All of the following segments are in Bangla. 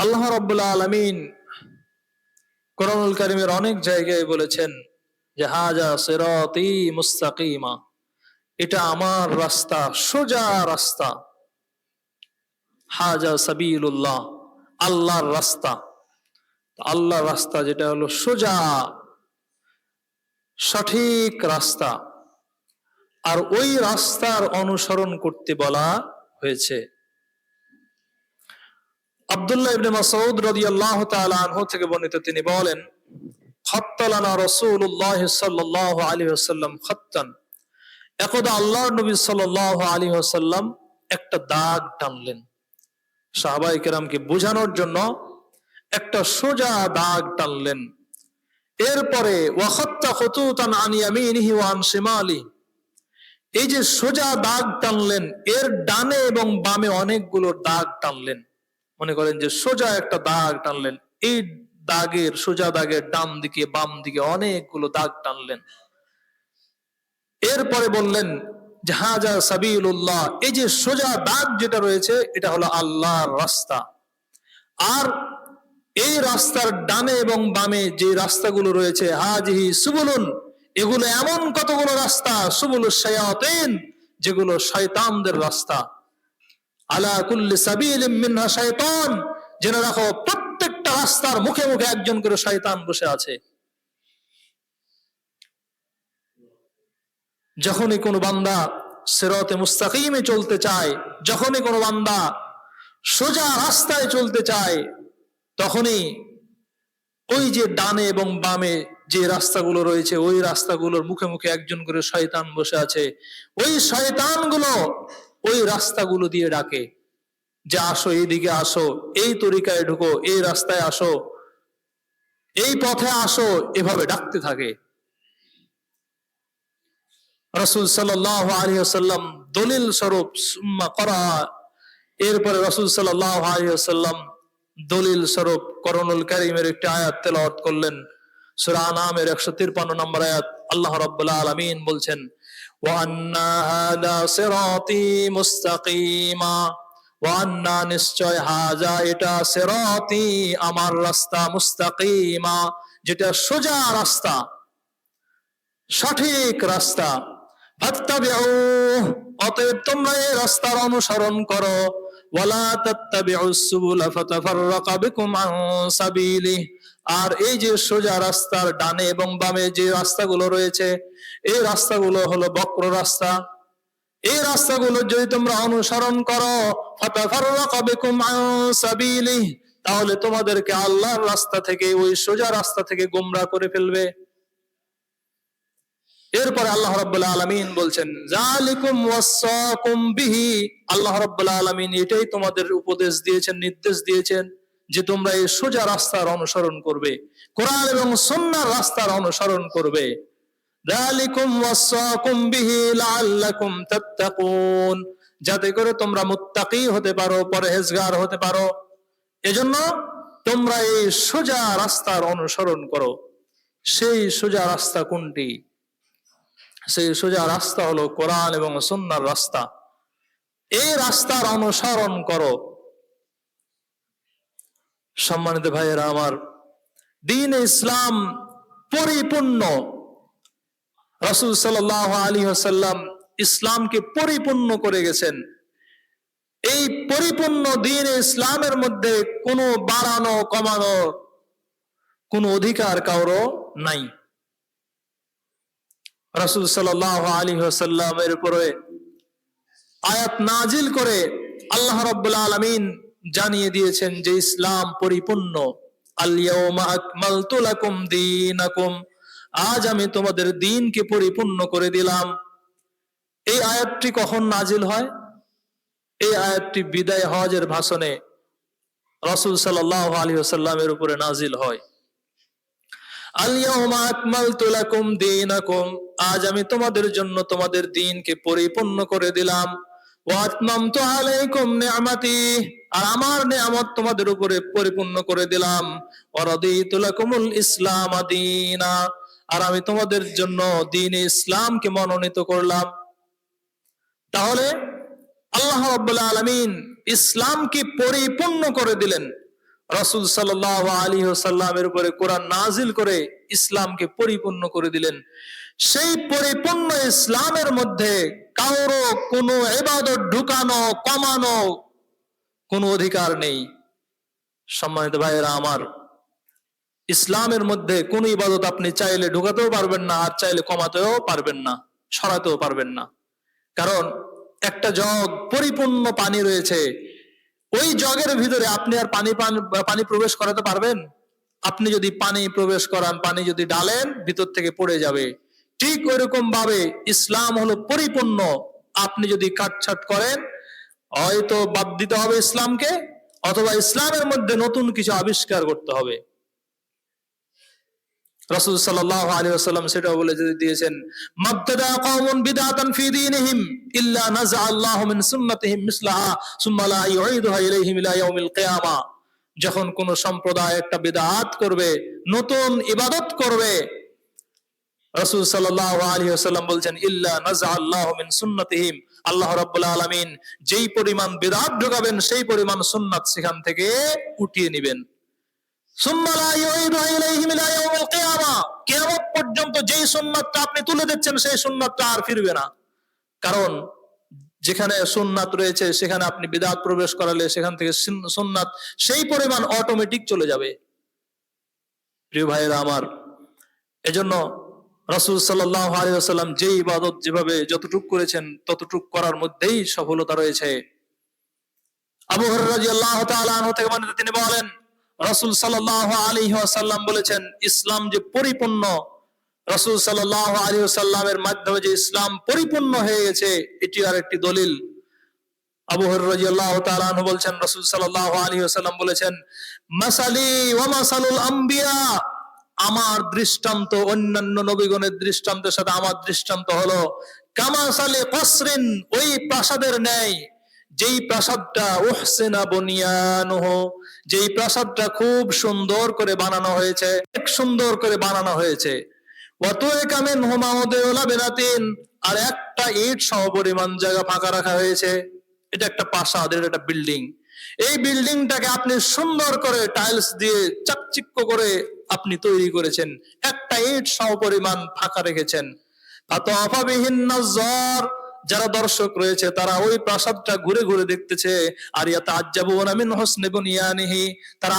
আল্লাহ রাব্বুল আলামিন কোরআনুল কারীমের অনেক জায়গায় বলেছেন যে হাযা সিরাতী মুস্তাকিমা, এটা আমার রাস্তা, সোজা রাস্তা। হাযা সাবিলুল্লাহ, আল্লাহর রাস্তা। আল্লাহর রাস্তা যেটা হলো সোজা সঠিক রাস্তা, আর ওই রাস্তার অনুসরণ করতে বলা হয়েছে। আব্দুল্লাহ ইবনে মাসউদ রাদিয়াল্লাহু তাআলা আনহু থেকে বর্ণিত, তিনি বলেন খাত্তালানা রাসূলুল্লাহ সাল্লাল্লাহু আলাইহি ওয়াসাল্লাম খাত্তান, একদা আল্লাহর নবী সাল্লাল্লাহু আলাইহি ওয়াসাল্লাম একটা দাগ টানলেন সাহাবায়ে কেরামকে বোঝানোর জন্য, একটা সোজা দাগ টানলেন। এরপরে ওয়া খাত্তা খুতুতান আন ইয়ামিনিহি ওয়া আন শিমালি, এই যে সোজা দাগ টানলেন, এর ডানে এবং বামে অনেকগুলো দাগ টানলেন। মনে করেন যে সোজা একটা দাগ টানলেন, এই দাগের, সোজা দাগের ডান দিকে বাম দিকে অনেকগুলো দাগ টানলেন। এরপরে বললেন যে হাযা সাবিলুল্লাহ, এই যে সোজা দাগ যেটা রয়েছে এটা হলো আল্লাহর রাস্তা। আর এই রাস্তার ডানে এবং বামে যে রাস্তাগুলো রয়েছে, হাযিহি সুবুলুন, এগুলো এমন কতগুলো রাস্তা, সুবুলুশ শায়াতিন, যেগুলো শয়তানদের রাস্তা। আলা কুল্লি সাবিলিন মিনহা শায়তান, জেনে রাখো প্রত্যেকটা রাস্তার মুখে মুখে একজন করে শয়তান বসে আছে। যখনই কোনো বান্দা সিরাতে মুস্তাকিমে চলতে চায়, যখনই কোনো বান্দা সোজা রাস্তায় চলতে চায়, তখনই ওই যে ডানে এবং বামে যে রাস্তাগুলো রয়েছে, ওই রাস্তাগুলোর মুখে মুখে একজন করে শয়তান বসে আছে। ওই শয়তানগুলো ওই রাস্তাগুলো দিয়ে ডাকে যে আসো, এইদিকে আসো, এই তরিকায় ঢুকো, এই রাস্তায় আসো, এই পথে আসো, এভাবে ডাকতে থাকে। রাসূল সাল্লাল্লাহু আলাইহি ওয়াসাল্লাম দলিল স্বরূপ সুম্মা করা, এরপরে রাসূল সাল্লাল্লাহু আলাইহি ওয়াসাল্লাম দলিল স্বরূপ কোরআনুল কারীমের একটি আয়াত তেলাওয়াত করলেন। সূরা আনামের 153 নম্বর আয়াত। আল্লাহ রাব্বুল আলামিন বলছেন ওয়া আন্না হাযা সিরাতী মুস্তাকিমা, ওয়া আন্না, নিশ্চয়, হাযা এটা, সিরাতী আমার রাস্তা, মুস্তাকিমা যেটা সোজা রাস্তা, সঠিক রাস্তা। ফাত্তাবিউ, অতএব তোমরা এই রাস্তার অনুসরণ করো। ওয়ালা তাত্তাবিউস সুবুলা ফাতাফাররাকা বিকুম আন সাবিলি, আর এই যে সোজা রাস্তার ডানে এবং বামে যে রাস্তাগুলো রয়েছে, এই রাস্তাগুলো হলো বক্র রাস্তা। এই রাস্তাগুলো যদি তোমরা অনুসরণ করো, ফাতাফাররাকা বিকুম আন সাবিলি, তাহলে তোমাদেরকে আল্লাহর রাস্তা থেকে, ওই সোজা রাস্তা থেকে গোমরাহ করে ফেলবে। এরপরে আল্লাহ রাব্বুল আলামিন বলছেন যালিকুম ওয়াসাকুম বিহি, আল্লাহ রাব্বুল আলামিন এটাই তোমাদের উপদেশ দিয়েছেন, নির্দেশ দিয়েছেন যে তোমরা এই সোজা রাস্তার অনুসরণ করবে, কোরআন এবং সুন্নাহর রাস্তার অনুসরণ করবে। যালিকুম ওয়াসাকুম বিহি লাআল্লাকুম তাত্তাকুন, যাতে করে তোমরা মুত্তাকি হতে পারো, পরহেজগার হতে পারো। এজন্য তোমরা এই সোজা রাস্তার অনুসরণ করো। সেই সোজা রাস্তা কোনটি? সেই সোজা রাস্তা হলো কোরআন এবং সুন্নাহর রাস্তা। এই রাস্তার অনুসরণ করো। সম্মানিত ভাইয়েরা আমার, দ্বীন ইসলাম পরিপূর্ণ। রাসূল সাল্লাল্লাহু আলাইহি ওয়াসাল্লাম ইসলামকে পরিপূর্ণ করে গেছেন। এই পরিপূর্ণ দ্বীন ইসলামের মধ্যে কোনো বাড়ানো কমানো কোনো অধিকার কারো নাই। রাসূল সাল্লাল্লাহু আলাইহি ওয়াসাল্লামের উপরে আয়াত নাজিল করে আল্লাহ রাব্বুল আলামিন জানিয়ে দিয়েছেন যে ইসলাম পরিপূর্ণ। আল ইয়াউমা আকমালতু লাকুম দীনাকুম, আজ আমি তোমাদের দ্বীনকে পরিপূর্ণ করে দিলাম। এই আয়াতটি কখন নাজিল হয়? এই আয়াতটি বিদায় হজের ভাষণে রাসূল সাল্লাল্লাহু আলাইহি ওয়াসাল্লামের উপরে নাজিল হয়। আল ইয়াউমা আকমালতু লাকুম দীনাকুম, আজ আমি তোমাদের জন্য তোমাদের দ্বীনকে পরিপূর্ণ করে দিলাম। ওয়া আতমামতু আলাইকুম নি'মাতি, আর আমার নিয়ামত তোমাদের উপরে পরিপূর্ণ করে দিলাম। ওয়া রাদিতু লাকুমুল ইসলাম দীনা, আর আমি তোমাদের জন্য দ্বীনে ইসলামকে মনোনীত করলাম। তাহলে আল্লাহ রাব্বুল আলামিন ইসলামকে পরিপূর্ণ করে দিলেন। রাসূল সাল্লাল্লাহু আলাইহি ওয়াসাল্লামের উপরে কোরআন নাজিল করে ইসলামকে পরিপূর্ণ করে দিলেন। সেই পরিপূর্ণ ইসলামের মধ্যে কারো কোনো ইবাদত ঢুকানো কমানো কোনো অধিকার নেই। সম্মানিত ভাইয়েরা আমার, ইসলামের মধ্যে কোন ইবাদত আপনি চাইলে ঢুকাতেও পারবেন না, আর চাইলে কমাতেও পারবেন না, সরাতেও পারবেন না। কারণ একটা জগ পরিপূর্ণ পানি রয়েছে, ওই জগের ভিতরে আপনি আর পানি প্রবেশ করাতে পারবেন? আপনি যদি পানি প্রবেশ করান, পানি যদি ডালেন, ভিতর থেকে পড়ে যাবে। ঠিক ওইরকম ভাবে ইসলাম হলো পরিপূর্ণ। আপনি যদি কাটছাট করেন, হয়তো বাদ দিতে হবে ইসলামকে, অথবা ইসলামের মধ্যে নতুন কিছু আবিষ্কার করতে হবে। রাসূল সাল্লাল্লাহু আলাইহি ওয়াসাল্লাম সেটাও বলে দিয়েছেন, মাবতাদা কওমুন বিদআতান ফি দীনিহিম ইল্লা নাযআ আল্লাহু মিন সুন্নাতিহিম মিসলাহা সুম্মা লা ইউঈদুহা ইলাইহিম ইলা ইয়াউমিল কিয়ামা। যখন কোন সম্প্রদায় একটা বিদআত করবে, নতুন ইবাদত করবে, রাসূল সাল্লাল্লাহু আলাইহি ওয়াসাল্লাম বলছেন, ইল্লা নাযআ আল্লাহু মিন সুন্নাতিহিম, আল্লাহ রাব্বুল আলামিন যেই পরিমাণ বিদআত ঢোকাবেন সেই পরিমাণ সুন্নাত সেখান থেকে উঠিয়ে নেবেন। কিয়ামত পর্যন্ত যেই সুন্নাতটা আপনি তুলে দিচ্ছেন সেই সুন্নাতটা আর ফিরবে না। কারণ যেখানে সুন্নাত রয়েছে সেখানে আপনি বিদআত প্রবেশ করালে সেখান থেকে সুন্নাত সেই পরিমাণ অটোমেটিক চলে যাবে। প্রিয় ভাইয়েরা আমার, এজন্য রাসূল সাল্লাল্লাহু আলাইহি ওয়াসাল্লাম যে ইবাদত যেভাবে যতটুকু করেছেন ততটুকু করার মধ্যেই সফলতা রয়েছে। আবু হুরায়রা রাদিয়াল্লাহু তাআলা আনহু থেকে বর্ণিত, তিনি বলেন, রাসূল সাল্লাল্লাহু আলাইহি ওয়াসাল্লাম বলেছেন, ইসলাম যে পরিপূর্ণ, রাসূল সাল্লাল্লাহু আলাইহি ওয়াসাল্লামের মাধ্যমে যে ইসলাম পরিপূর্ণ হয়ে গেছে, এটি আর একটি দলিল। আবু হুরায়রা রাদিয়াল্লাহু তাআলা আনহু বলেন, রাসূল সাল্লাল্লাহু আলাইহি ওয়াসাল্লাম বলেছেন, মাসালি ওয়া মাসালুল আম্বিয়া, আমার দৃষ্টান্ত অন্যান্য নবীগণের দৃষ্টান্তের সাথে আমার দৃষ্টান্ত হলো কামাসালি কসরিন, ওই প্রাসাদের ন্যায় যেই প্রাসাদটা উহসিনা বুনিয়ানুহু, যেই প্রাসাদটা খুব সুন্দর করে বানানো হয়েছে, এক সুন্দর করে বানানো হয়েছে, ওয়াতুইকা মিনহু মাউদিউ লাবিনাতিন, আর একটা ইট সমপরিমাণ জায়গা ফাঁকা রাখা হয়েছে। এটা একটা প্রাসাদ, এটা একটা বিল্ডিং। এই বিল্ডিংটাকে আপনি সুন্দর করে টাইলস দিয়ে চাকচিক্য করে আপনি তৈরি করেছেন, একটা ইট সমপরিমাণ ফাঁকা রেখেছেন। ফাতাওয়াফা বিহিন নাজ্জার, যারা দর্শক রয়েছে তারা ওই প্রাসাদটা ঘুরে ঘুরে দেখতেছে, আর ইয়াতাআজ্জাবুনা মিন হুসনি বুনিয়ানিহি, তারা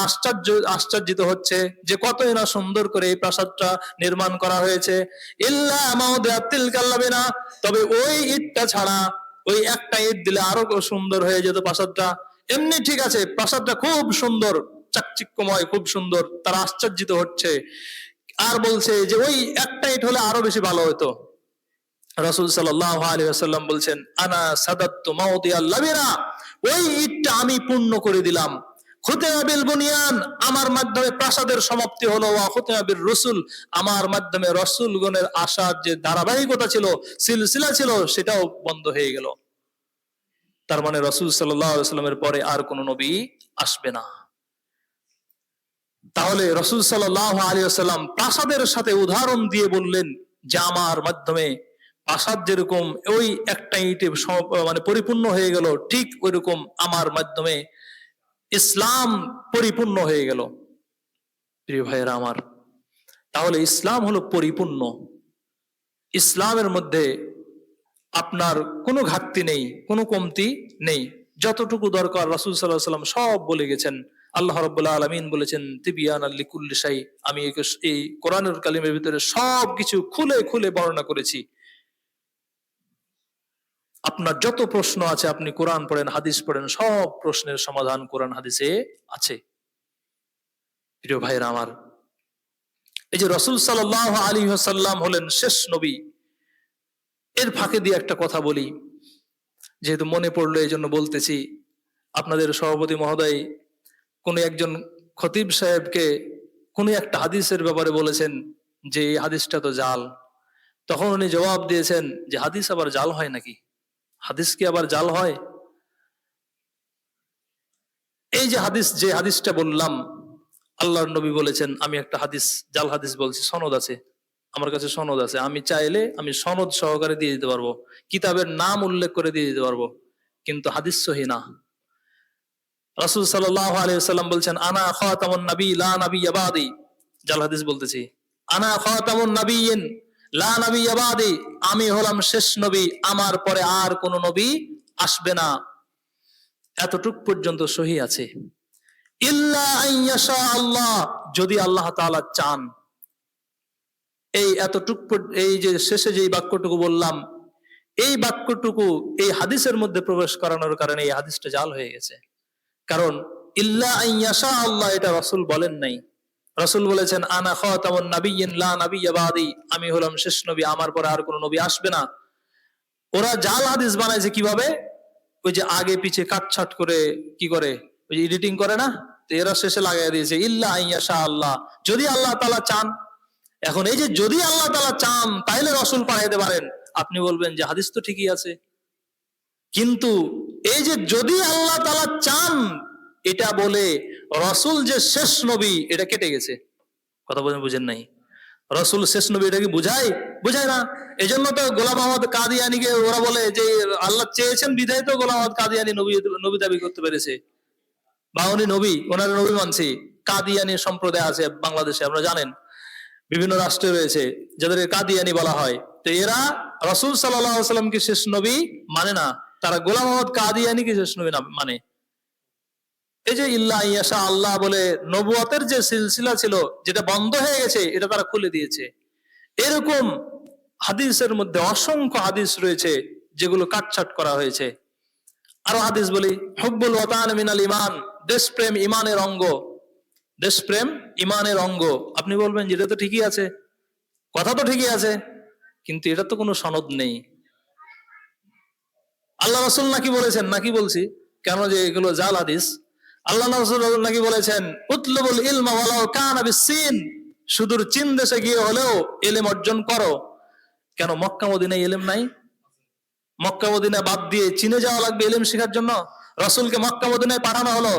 আশ্চর্যিত হচ্ছে যে কতই না সুন্দর করে এই প্রাসাদটা নির্মাণ করা হয়েছে। ইল্লা মাউদিআত তিলকাল লাবিনা, তবে ওই ইটটা ছাড়া, ওই একটা ইট দিলে আরো সুন্দর হয়ে যেত প্রাসাদটা। এমনি ঠিক আছে, প্রাসাদটা খুব সুন্দর, চাকচিক্যময়, খুব সুন্দর, তারা আশ্চর্যিত হচ্ছে আর বলছে যে ওই একটা ইট হলে আরো বেশি ভালো হতো। রাসূল সাল্লাল্লাহু আলাইহি ওয়াসাল্লাম বলছেন, আনা সাদাততু মাউদিআল লাবিনা, ওই ইটটা আমি পূর্ণ করে দিলাম। খুতিমা বিল বুনিয়ান, আমার মাধ্যমে প্রাসাদের সমাপ্তি হলো, ওয়া খুতিমা বির রাসূল, আমার মাধ্যমে রাসূলগণের আসার যে ধারাবাহিকতা ছিল, সিলসিলা ছিল, সেটাও বন্ধ হয়ে গেল। তার মানে রাসূল সাল্লাল্লাহু আলাইহি ওয়াসাল্লামের পরে আর কোন নবী আসবে না। তাহলে রাসূল সাল্লাল্লাহু আলাইহি ওয়াসাল্লাম প্রাসাদের সাথে উদাহরণ দিয়ে বললেন যে আমার মাধ্যমে প্রাসাদ যেরকম ওই একটা ইটে মানে পরিপূর্ণ হয়ে গেল, ঠিক ওইরকম আমার মাধ্যমে ইসলাম পরিপূর্ণ হয়ে গেল। প্রিয় ভাইয়েরা আমার, তাহলে ইসলাম হলো পরিপূর্ণ। ইসলামের মধ্যে আপনার কোনো ঘাটতি নেই, কোনো কমতি নেই, যতটুকু দরকার রাসূল সাল্লাল্লাহু আলাইহি ওয়াসাল্লাম সব বলে গেছেন। আল্লাহ রাব্বুল আলামিন বলেছেন, তিবিয়ানাল লিকুল্লি শাই, আমি এই কোরআনুল কারীমের ভিতরে সব কিছু খুলে খুলে বর্ণনা করেছি। আপনার যত প্রশ্ন আছে আপনি কোরআন পড়েন, হাদিস পড়েন, সব প্রশ্নের সমাধান কোরআন হাদিসে আছে। প্রিয় ভাইরা আমার, এই যে রাসূল সাল্লাল্লাহু আলাইহি ওয়াসাল্লাম হলেন শেষ নবী, এর ফাঁকে দিয়ে একটা কথা বলি, যেহেতু মনে পড়লো এই জন্য বলতেছি। আপনাদের সভাপতি মহোদয় কোন একজন খতিব সাহেবকে কোন একটা হাদিসের ব্যাপারে বলেছেন যে এই হাদিসটা তো জাল। তখন উনি জবাব দিয়েছেন যে হাদিস আবার জাল হয় নাকি? হাদিস কি আবার জাল হয়? এই যে হাদিসটা বললাম, আল্লাহর নবী বলেছেন, আমি একটা হাদিস জাল হাদিস বলছি, সনদ আছে, আমার কাছে সনদ আছে, আমি চাইলে আমি সনদ সহকারে দিয়ে দিতে পারবো, কিতাবের নাম উল্লেখ করে দিয়ে দিতে পারবো, কিন্তু হাদিস সহি না। রাসূল সাল্লাল্লাহু আলাইহি ওয়াসাল্লাম বলছেন, আনা খাতামুন নবী লা নাবিয়্যা বাদি। জাল হাদিস বলতেছি, আনা খাতামুন নবিয়্যিন লা নাবিয়্যা বাদি, আমি হলাম শেষ নবী, আমার পরে আর কোন নবী আসবে না। এতটুক পর্যন্ত সহি আছে। ইল্লা আইয়াশা আল্লাহ, যদি আল্লাহ তাআলা চান। এই এতটুক, এই যে শেষে যে বাক্যটুকু বললাম, এই বাক্যটুকু এই হাদিসের মধ্যে প্রবেশ করানোর কারণে এই হাদিসটা জাল হয়ে গেছে। কারণ ইল্লা আইয়াশা আল্লাহ এটা রাসূল বলেন নাই। রাসূল বলেছেন আনা খাতামুন নাবিয়্যিন লা নাবিয়্যা বাদি, আমি হলাম শেষ নবী, আমার পরে আর কোন নবী আসবে না। ওরা জাল হাদিস বানাইছে কিভাবে? ওই যে আগে পিছে কাটছাট করে, কি করে, ওই যে এডিটিং করে না, তো এরা শেষে লাগাই দিয়েছে ইল্লা আইয়াশা আল্লাহ, যদি আল্লাহ তাআলা চান। এখন এই যে যদি আল্লাহ তাআলা চান তাহলে রাসূল পাঠাইতে পারেন, আপনি বলবেন যে হাদিস তো ঠিকই আছে। কিন্তু এই যে যদি আল্লাহ তাআলা চান এটা বলে রাসূল যে শেষ নবী এটা কেটে গেছে। কথা বুঝেন নাই? রাসূল শেষ নবী এটা কি বুঝায়? বুঝায় না। এজন্য তো গোলাম আহমদ কাদিয়ানীকে ওরা বলে যে আল্লাহ চেয়েছেন বিধায় তো গোলাম আহমদ কাদিয়ানী নবী দাবি করতে পেরেছে, বা উনি নবী, ওনার নবী মানছি। কাদিয়ানী সম্প্রদায় আছে বাংলাদেশে, আপনারা জানেন, বিভিন্ন রাষ্ট্রে রয়েছে যাদের কাদিয়ানী বলা হয়। তো এরা রাসূল সাল্লাল্লাহু আলাইহি ওয়াসাল্লামকে শেষ নবী মানে না, তারা গোলাম আহমদ কাদিয়ানীকে শেষ নবী না মানে। এই যে ইল্লা ইয়াশা আল্লাহ বলে নবুয়তের যে সিলসিলা ছিল যেটা বন্ধ হয়ে গেছে এটা তারা খুলে দিয়েছে। এরকম হাদিসের মধ্যে অসংখ্য হাদিস রয়েছে যেগুলো কাটছাট করা হয়েছে। আরো হাদিস বলি, হুব্বুল ওয়াতান মিনাল ঈমান, দেশপ্রেম ঈমানের অঙ্গ। দেশপ্রেম ঈমানের অঙ্গ। আপনি বলবেন যে এটা তো ঠিকই আছে, কথা তো ঠিকই আছে, কিন্তু এটা তো কোনো সনদ নেই। আল্লাহ রাসূল নাকি বলেছেন, নাকি বলছি কেন যে এগুলো জাল হাদিস। আল্লাহ রাসূল নাকি বলেছেন উতলুবুল ইলমা ওয়ালাউ কানা বিসসিন, সুদূর চীন দেশে গিয়ে হলেও ইলম অর্জন করো। কেন মক্কা মদিনায় ইলম নাই? মক্কা মদিনা বাদ দিয়ে চীনে যাওয়া লাগবে ইলম শেখার জন্য? রাসূলকে মক্কা মদিনায় পাঠানো হলো,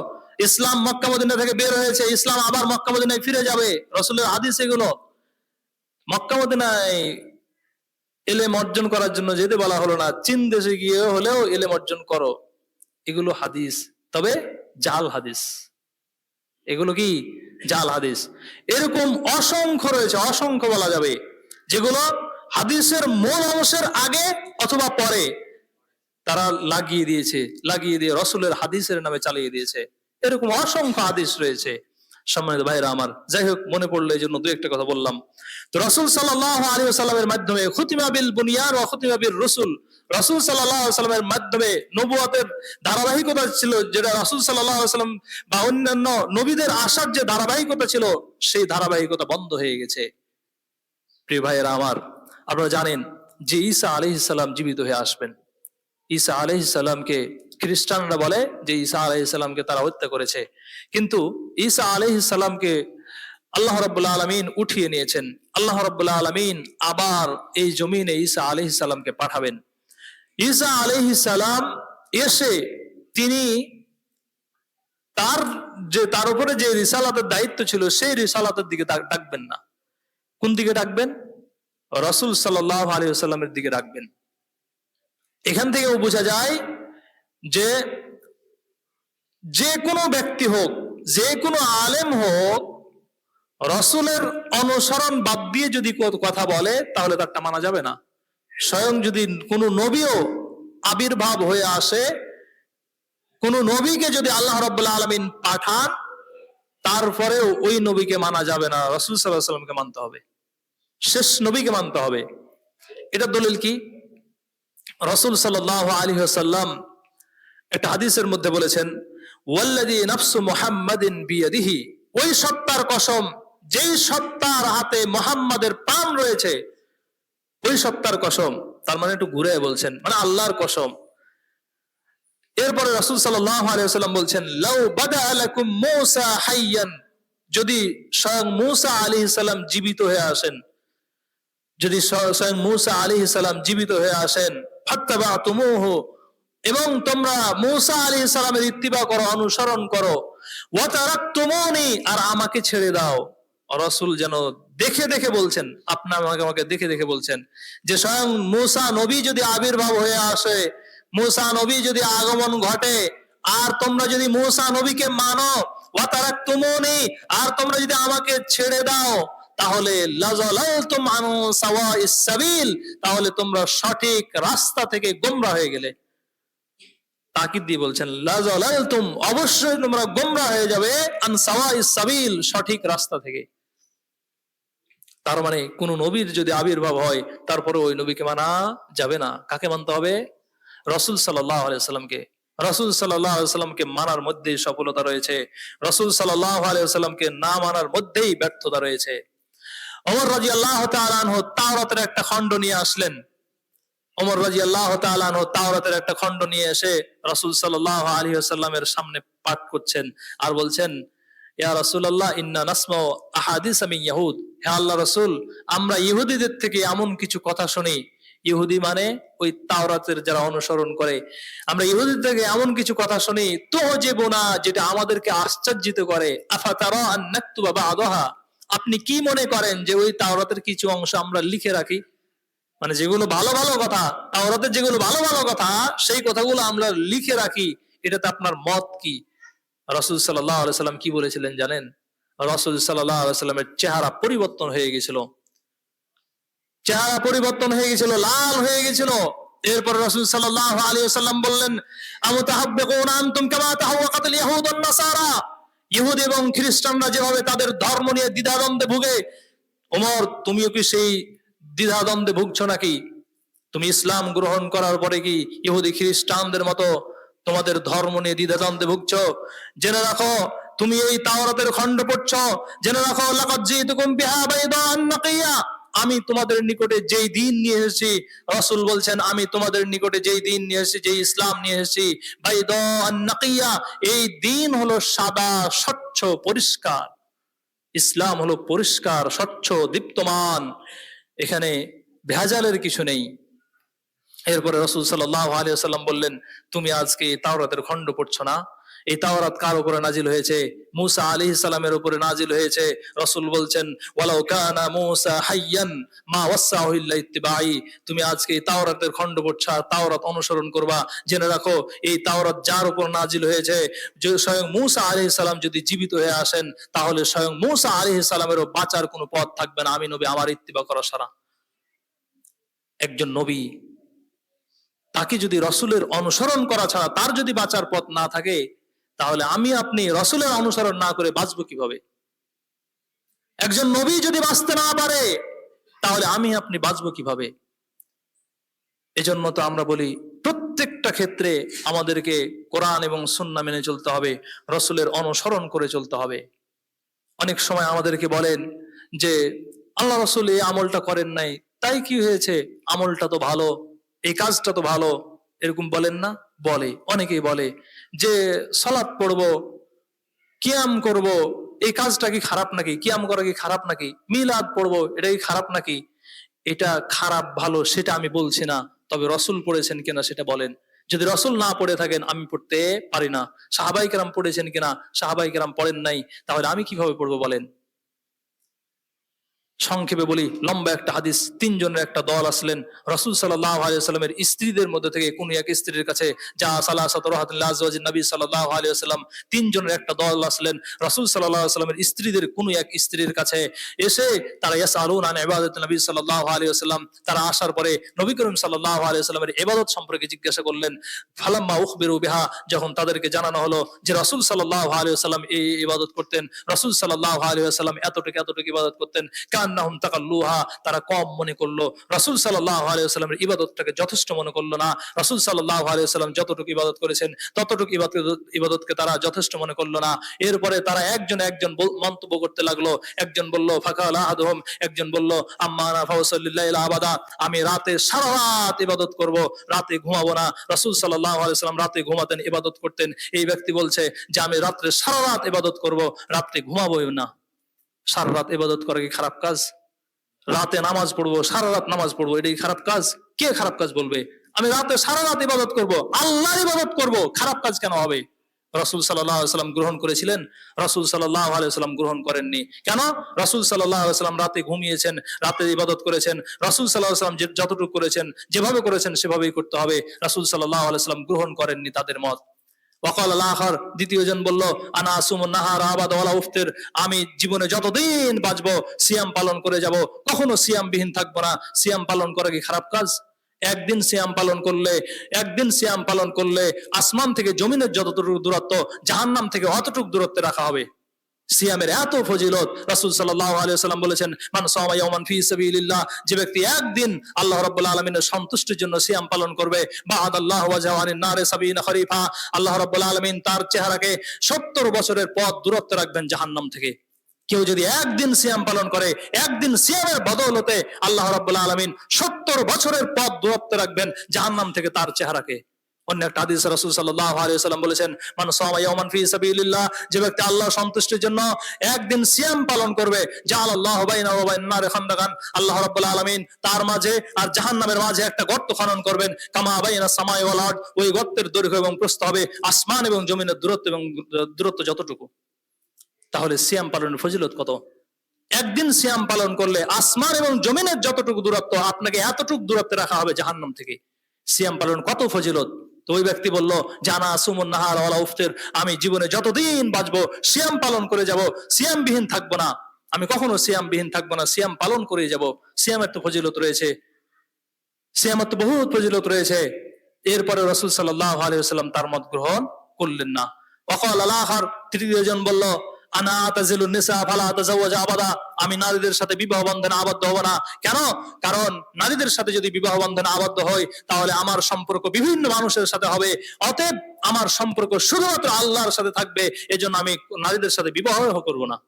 ইসলাম মক্কা মদিনা থেকে বের হয়েছে, ইসলাম আবার মক্কা মদিনায় ফিরে যাবে, রাসূলের হাদিস এগুলো। মক্কা মদিনায় ইলম অর্জন করার জন্য যেতে বলা হলো না, চীন দেশে গিয়ে হলেও ইলম অর্জন করো। এগুলো হাদিস, তবে জাল হাদিস। এগুলো কি? জাল হাদিস। এরকম অসংখ্য রয়েছে, অসংখ্য বলা যাবে, যেগুলো হাদিসের মূল অংশের আগে অথবা পরে তারা লাগিয়ে দিয়েছে, লাগিয়ে দিয়ে রাসূলের হাদিসের নামে চালিয়ে দিয়েছে। এরকম অসংখ্য হাদিস রয়েছে। সম্মানিত ভাইরা আমার, যাই হোক, মনে পড়লো এই জন্য দুই একটা কথা বললাম। তো রাসূল সাল্লাল্লাহু আলাইহি ওয়াসাল্লামের মাধ্যমে খুতিমা বিল বুনিয়ান ওয়া খুতিমা বির রাসূল, রাসূল সাল্লাল্লাহু আলাইহি ওয়াসাল্লামের মাধ্যমে নবুয়তের ধারাবাহিকতা ছিল, যেটা রাসূল সাল্লাল্লাহু আলাইহি ওয়াসাল্লাম বা অন্যান্য নবীদের আসার যে ধারাবাহিকতা ছিল সেই ধারাবাহিকতা বন্ধ হয়ে গেছে। প্রিয় ভাইয়েরা আমার, আপনারা জানেন যে ঈসা আলাইহিস সালাম জীবিত হয়ে আসবেন। ঈসা আলাইহিস সালামকে খ্রিস্টানরা বলে যে ঈসা আলাইহিস সালামকে তারা হত্যা করেছে, কিন্তু ঈসা আলাইহিস সালামকে আল্লাহ রাব্বুল আলামিন উঠিয়ে নিয়েছেন। আল্লাহ রাব্বুল আলামিন আবার এই জমিনে ঈসা আলাইহিস সালামকে পাঠাবেন। ঈসা আলাইহিস সালাম এসে তিনি তার উপরে যে রিসালাতের দায়িত্ব ছিল সেই রিসালাতের দিকে ডাকবেন না। কোন দিকে ডাকবেন? রাসূল সাল্লাল্লাহু আলাইহি ওয়াসাল্লামের দিকে ডাকবেন। এখান থেকেও বোঝা যায় যে যে কোনো ব্যক্তি হোক, যে কোনো আলেম হোক, রাসূলের অনুসরণ বাদ দিয়ে যদি কথা বলে তাহলে তারটা মানা যাবে না। স্বয়ং যদি কোনো নবীও আবির্ভাব হয়ে আসে, কোন নবীকে যদি আল্লাহ রাব্বুল আলামিন পাঠান, তারপরেও ওই নবীকে মানা যাবে না, রাসূল সাল্লাল্লাহু আলাইহি ওয়াসাল্লামকে মানতে হবে, শেষ নবীকে মানতে হবে। এটা দলিল কি? রাসূল সাল্লাল্লাহু আলাইহি ওয়াসাল্লাম একটা হাদিসের মধ্যে বলেছেন, ওয়াল্লাযী নাফসু মুহাম্মাদিন বিয়াদিহি, ওই সত্তার কসম যেই সত্তার হাতে মুহাম্মাদের প্রাণ রয়েছে, ওই সত্তার কসম। তার মানে একটু ঘুরে বলছেন, মানে আল্লাহর কসম। এরপরে রাসূল সাল্লাল্লাহু আলাইহি ওয়াসাল্লাম বলছেন, লাউ বাদা লাকুম মূসা হাইয়ান, যদি স্বয়ং মূসা আলাইহিস সালাম জীবিত হয়ে আসেন, যদি স্বয়ং মূসা আলাইহিস সালাম জীবিত হয়ে আসেন, ফাত্তাবাতুমুহু, এবং তোমরা মূসা আলাইহিস সালামের ইত্তিবা করো, অনুসরণ করো, ওয়া তারাকতুমুনি, আর আমাকে ছেড়ে দাও। রাসূল যেন দেখে দেখে বলছেন, আপনার আমাকে দেখে দেখে বলছেন যে স্বয়ং মূসা নবী যদি আবির্ভাব হয়ে আসে, মূসা নবী যদি আগমন ঘটে, আর তোমরা যদি মূসা নবীকে মানো, ওয়া তারাকতুমুনি, আর তোমরা যদি আমাকে ছেড়ে দাও, তাহলে লাযালালতুম আন সাওয়াইস সাবিল, তাহলে তোমরা সঠিক রাস্তা থেকে গোমরা হয়ে গেলে। তাকিদ দিয়ে বলছেন লাযালালতুম, অবশ্যই তোমরা গোমরা হয়ে যাবে, আন সাওয়াইস সাবিল, সঠিক রাস্তা থেকে। তার মানে কোন নবীর যদি আবির্ভাব হয়, তারপরে ওই নবীকে মানা যাবে না। কাকে মানতে হবে? রাসূল সাল্লাল্লাহু আলাইহি ওয়াসাল্লামকে। রাসূল সাল্লাল্লাহু আলাইহি ওয়াসাল্লামকে মানার মধ্যেই সফলতা রয়েছে, রাসূল সাল্লাল্লাহু আলাইহি ওয়াসাল্লামকে না মানার মধ্যেই ব্যর্থতা রয়েছে। ওমর রাদিয়াল্লাহু তাআলা আনহু তাওরাতের একটা খণ্ড নিয়ে আসলেন। ওমর রাদিয়াল্লাহু তাআলা আনহু তাওরাতের একটা খণ্ড নিয়ে এসে রাসূল সাল্লাল্লাহু আলাইহি ওয়াসাল্লামের সামনে পাঠ করছেন আর বলছেন, ইয়া রাসূলুল্লাহ ইন্না নাসমাউ আহাদিস মিন ইয়াহুদ, হে আল্লাহর রাসূল, আমরা ইহুদিদের থেকে এমন কিছু কথা শুনি। ইহুদি মানে ওই তাওরাতের যারা অনুসরণ করে, আমরা ইহুদিদের থেকে এমন কিছু কথা শুনি, তুজিবুনা, যেটা আমাদেরকে আশ্চর্যিত করে। আফাতারা আন নাকতুবা বা'দাহা, আপনি কি মনে করেন যে ওই তাওরাতের কিছু অংশ আমরা লিখে রাখি? মানে যেগুলো ভালো ভালো কথা, তাওরাতের যেগুলো ভালো ভালো কথা, সেই কথাগুলো আমরা লিখে রাখি, এটাতে আপনার মত কি? রাসূল সাল্লাল্লাহু আলাইহি সাল্লাম কি বলেছিলেন জানেন? রাসূল সাল্লাল্লাহু আলাইহি সাল্লামের চেহারা পরিবর্তন হয়ে গেছিল, চেহারা পরিবর্তন হয়ে গেছিল, লাল হয়ে গেছিল। এরপর রাসূল সাল্লাল্লাহু আলাইহি সাল্লাম বললেন, আমুতাহাব্বিকুনা আনতুম কামা তাহাওয়াকাতুল ইয়াহুদ ওয়ান নাসারা, ইহুদি এবং খ্রিস্টানরা যেভাবে তাদের ধর্ম নিয়ে দ্বিধাদ্বন্দ্বে ভুগে, ওমর তুমিও কি সেই দ্বিধাদ্বন্দ্বে ভুগছো নাকি? তুমি ইসলাম গ্রহণ করার পরে কি ইহুদি খ্রিস্টানদের মতো তোমাদের ধর্ম নিয়ে দ্বিধাদ্বন্দ্বে ভুগছো? জেনে রাখো, তুমি এই তাওরাতের খণ্ড পড়ছো, জেনে রাখো, লাকাদ জিতুকুম বিহা বাইদান নাকিয়া, আমি তোমাদের নিকটে যেই দিন নিয়ে এসেছি, রাসূল বলছেন আমি তোমাদের নিকটে যেই দিন নিয়ে এসেছি, যেই ইসলাম নিয়ে এসেছি, বাইদান নাকিয়া, এই দিন হলো সাদা, স্বচ্ছ, পরিষ্কার। ইসলাম হলো পরিষ্কার, স্বচ্ছ, দীপ্তমান, এখানে ভেজালের কিছু নেই। এরপরে রাসূল সাল্লাল্লাহু আলাইহি ওয়াসাল্লাম বললেন, তুমি আজকে তাওরাতের খণ্ড পড়ছো না? এই তাওরাত কার উপরে নাজিল হয়েছে? মূসা আলাইহিস সালামের উপরে নাজিল হয়েছে। রাসূল বলছেন, ওয়ালাউ কানা মূসা হাইয়ান মা ওয়াসাহু ইল্লা ইত্তিবাই, তুমি আজকে এই তাওরাতের খণ্ড পড়ছো, তাওরাত অনুসরণ করবা। জেনে রাখো, এই তাওরাত যার উপর নাজিল হয়েছে, যে স্বয়ং মূসা আলাইহিস সালাম যদি জীবিত হয়ে আসেন, তাহলে স্বয়ং মূসা আলাইহিস সালামেরও বাঁচার কোনো পথ থাকবে না, আমি নবী আমার ইত্তিবা করা ছাড়া। একজন নবী, তাকে যদি রসুলের অনুসরণ করা ছাড়া তার যদি বাঁচার পথ না থাকে, তাহলে আমি আপনি রসুলের অনুসরণ না করে বাঁচবো কিভাবে? একজন নবী যদি বাঁচতে না পারে, তাহলে আমি আপনি বাঁচবো কিভাবে? এজন্য তো আমরা বলি, প্রত্যেকটা ক্ষেত্রে আমাদেরকে কোরআন এবং সুন্নাহ মেনে চলতে হবে, রসুলের অনুসরণ করে চলতে হবে। অনেক সময় আমাদেরকে বলেন যে আল্লাহ রসুল এই আমলটা করেন নাই, তাই কি হয়েছে? আমলটা তো ভালো, এই কাজটা তো ভালো, এরকম বলেন না? বলে, অনেকেই বলে যে সালাত পড়বো, কিয়াম করব, এই কাজটা কি খারাপ নাকি? কিয়াম করা কি খারাপ নাকি? মিলাদ পড়বো, এটা কি খারাপ নাকি? এটা খারাপ ভালো সেটা আমি বলছি না, তবে রসুল পড়েছেন কিনা সেটা বলেন। যদি রসুল না পড়ে থাকেন, আমি পড়তে পারি না। সাহাবাই কেরাম পড়েছেন কিনা? সাহাবাই কেরাম পড়েন নাই, তাহলে আমি কিভাবে পড়বো বলেন? সংক্ষেপে বলি, লম্বা একটা হাদিস, তিনজনের একটা দল আসলেন রাসূল সাল্লাল্লাহু আলাইহি ওয়াসাল্লামের স্ত্রীদের মধ্যে থেকে। কোন এক স্ত্রীর কাছে, যা সালাসাতু রাহাতুল আজওয়াজিন নবী সাল্লাল্লাহু আলাইহি ওয়াসাল্লাম, তিনজনের একটা দল আসলেন রাসূল সাল্লাল্লাহু আলাইহি ওয়াসাল্লামের স্ত্রীদের কোন এক স্ত্রীর কাছে এসে, তারা ইয়াসালুন আন ইবাদাতিন নবী সাল্লাল্লাহু আলাইহি ওয়াসাল্লাম, তারা আসার পরে নবী করিম সাল্লাল্লাহু আলাইহি ওয়াসাল্লামের ইবাদত সম্পর্কে জিজ্ঞাসা করলেন। ফালাম্মা উখবিরু বিহা, যখন তাদেরকে জানানো হলো যে রাসূল সাল্লাল্লাহু আলাইহি ওয়াসাল্লাম এই ইবাদত করতেন, রাসূল সাল্লাল্লাহু আলাইহি ওয়াসাল্লাম এতটুকু এতটুকু ইবাদত করতেন, কান্নাহুম তাকাল্লুহা, তারা কম মনে করলো, রাসূল সাল্লাল্লাহু আলাইহি ওয়াসাল্লামের ইবাদতটাকে যথেষ্ট মনে করলো না। রাসূল সাল্লাল্লাহু আলাইহি ওয়াসাল্লাম যতটুকু ইবাদত করেছেন, ততটুকু ইবাদতকে তারা যথেষ্ট মনে করলো না। এরপরে তারা একজন একজন মন্তব্য করতে লাগলো। একজন বলল ফাকালা আহাদুহুম, একজন বলল আম্মা আনা ফাউসাল্লিল্লাহি আবাদা, আমি রাতে সারা রাত ইবাদত করব, রাতে ঘুমাবো না। রাসূল সাল্লাল্লাহু আলাইহি ওয়াসাল্লাম রাতে ঘুমাতেন, ইবাদত করতেন। এই ব্যক্তি বলছে যে আমি রাতে সারা রাত ইবাদত করব, রাতে ঘুমাবোই না। সারা রাত ইবাদত করা কি খারাপ কাজ? রাতে নামাজ পড়বো, সারা রাত নামাজ পড়বো, এটা কি খারাপ কাজ? কে খারাপ কাজ বলবে? আমি রাতে সারা রাত ইবাদত করব, আল্লাহর ইবাদত করব, খারাপ কাজ কেন হবে? রাসূল সাল্লাল্লাহু আলাইহি ওয়াসাল্লাম গ্রহণ করেছিলেন? রাসূল সাল্লাল্লাহু আলাইহি ওয়াসাল্লাম গ্রহণ করেননি। কেন? রাসূল সাল্লাল্লাহু আলাইহি ওয়াসাল্লাম রাতে ঘুমিয়েছেন, রাতে ইবাদত করেছেন। রাসূল সাল্লাল্লাহু আলাইহি ওয়াসাল্লাম যতটুকু করেছেন, যেভাবে করেছেন সেভাবেই করতে হবে। রাসূল সাল্লাল্লাহু আলাইহি ওয়াসাল্লাম গ্রহণ করেননি তাদের মত। ওয়াকাল আল-আখার, দ্বিতীয় জন বলল, আনা আসুমুন নাহার আবাদ ওয়ালা উফতির, আমি জীবনে যতদিন বাঁচবো সিয়াম পালন করে যাব, কখনো সিয়ামবিহীন থাকবো না। সিয়াম পালন করা কি খারাপ কাজ? একদিন সিয়াম পালন করলে আসমান থেকে জমিনের যতটুকু দূরত্ব জাহান্নাম থেকে অতটুকু দূরত্বে রাখা হবে। সিয়ামের এত ফজিলত, রাসূল সাল্লাল্লাহু আলাইহি ওয়াসাল্লাম বলেছেন, মান সাওমা ইয়াওমান ফি সাবিলিল্লাহ, যে ব্যক্তি একদিন আল্লাহ রাব্বুল আলামিনের সন্তুষ্টির জন্য সিয়াম পালন করবে, বা'দাল্লাহু ওয়াজহু আনিন নারে 70 খরিফা, আল্লাহ রাব্বুল আলামিন তার চেহারাকে 70 বছরের পথ দূরত্বে রাখবেন জাহান্নাম থেকে। কেউ যদি একদিন সিয়াম পালন করে, একদিন সিয়ামের বদৌলতে আল্লাহ রাব্বুল আলামিন 70 বছরের পথ দূরত্বে রাখবেন জাহান্নাম থেকে তার চেহারাকে। অন্য একটা হাদিসে রাসূল সাল্লাল্লাহু আলাইহি ওয়াসাল্লাম বলেছেন, মান সাওমা ইয়াওমান ফি সাবিলিল্লাহ, যে ব্যক্তি আল্লাহর সন্তুষ্টির জন্য একদিন সিয়াম পালন করবে, জাআলাল্লাহু বাইনাহু ওয়া বাইনান নারি খান্দাকান, আল্লাহ রাব্বুল আলামিন তার মাঝে আর জাহান্নামের মাঝে একটা গর্ত খনন করবেন, কামা বাইনাস সামাই ওয়াল আরদ, ওই গর্তের দৈর্ঘ্য এবং প্রস্থ হবে আসমান এবং জমিনের দূরত্ব যতটুকু। তাহলে সিয়াম পালনের ফজিলত কত! একদিন সিয়াম পালন করলে আসমান এবং জমিনের যতটুকু দূরত্ব, আপনাকে এতটুকু দূরত্বে রাখা হবে জাহান্নাম থেকে। সিয়াম পালন কত ফজিলত! তো ওই ব্যক্তি বলল, জানা আসুমুন নাহার ওয়ালা উফতির, আমি জীবনে যতদিন বাঁচবো সিয়াম পালন করে যাব, সিয়ামবিহীন থাকবো না, আমি কখনো সিয়ামবিহীন থাকবো না, সিয়াম পালন করে যাব। সিয়ামের তো ফজিলত রয়েছে, সিয়ামের তো বহুত ফজিলত রয়েছে। এরপরে রাসূল সাল্লাল্লাহু আলাইহি ওয়াসাল্লাম তার মত গ্রহণ করলেন না। ওয়াকাল আল-আখার, তৃতীয় জন বলল, আনা আতাজিলুন নিসা ফালা আতাজাওয়াজ আবাদা, আমি নারীদের সাথে বিবাহ বন্ধনে আবদ্ধ হব না। কেন? কারণ নারীদের সাথে যদি বিবাহ বন্ধনে আবদ্ধ হয় তাহলে আমার সম্পর্ক বিভিন্ন মানুষের সাথে হবে, অতএব আমার সম্পর্ক শুধুমাত্র আল্লাহর সাথে থাকবে, এজন্য আমি নারীদের সাথে বিবাহ করব না।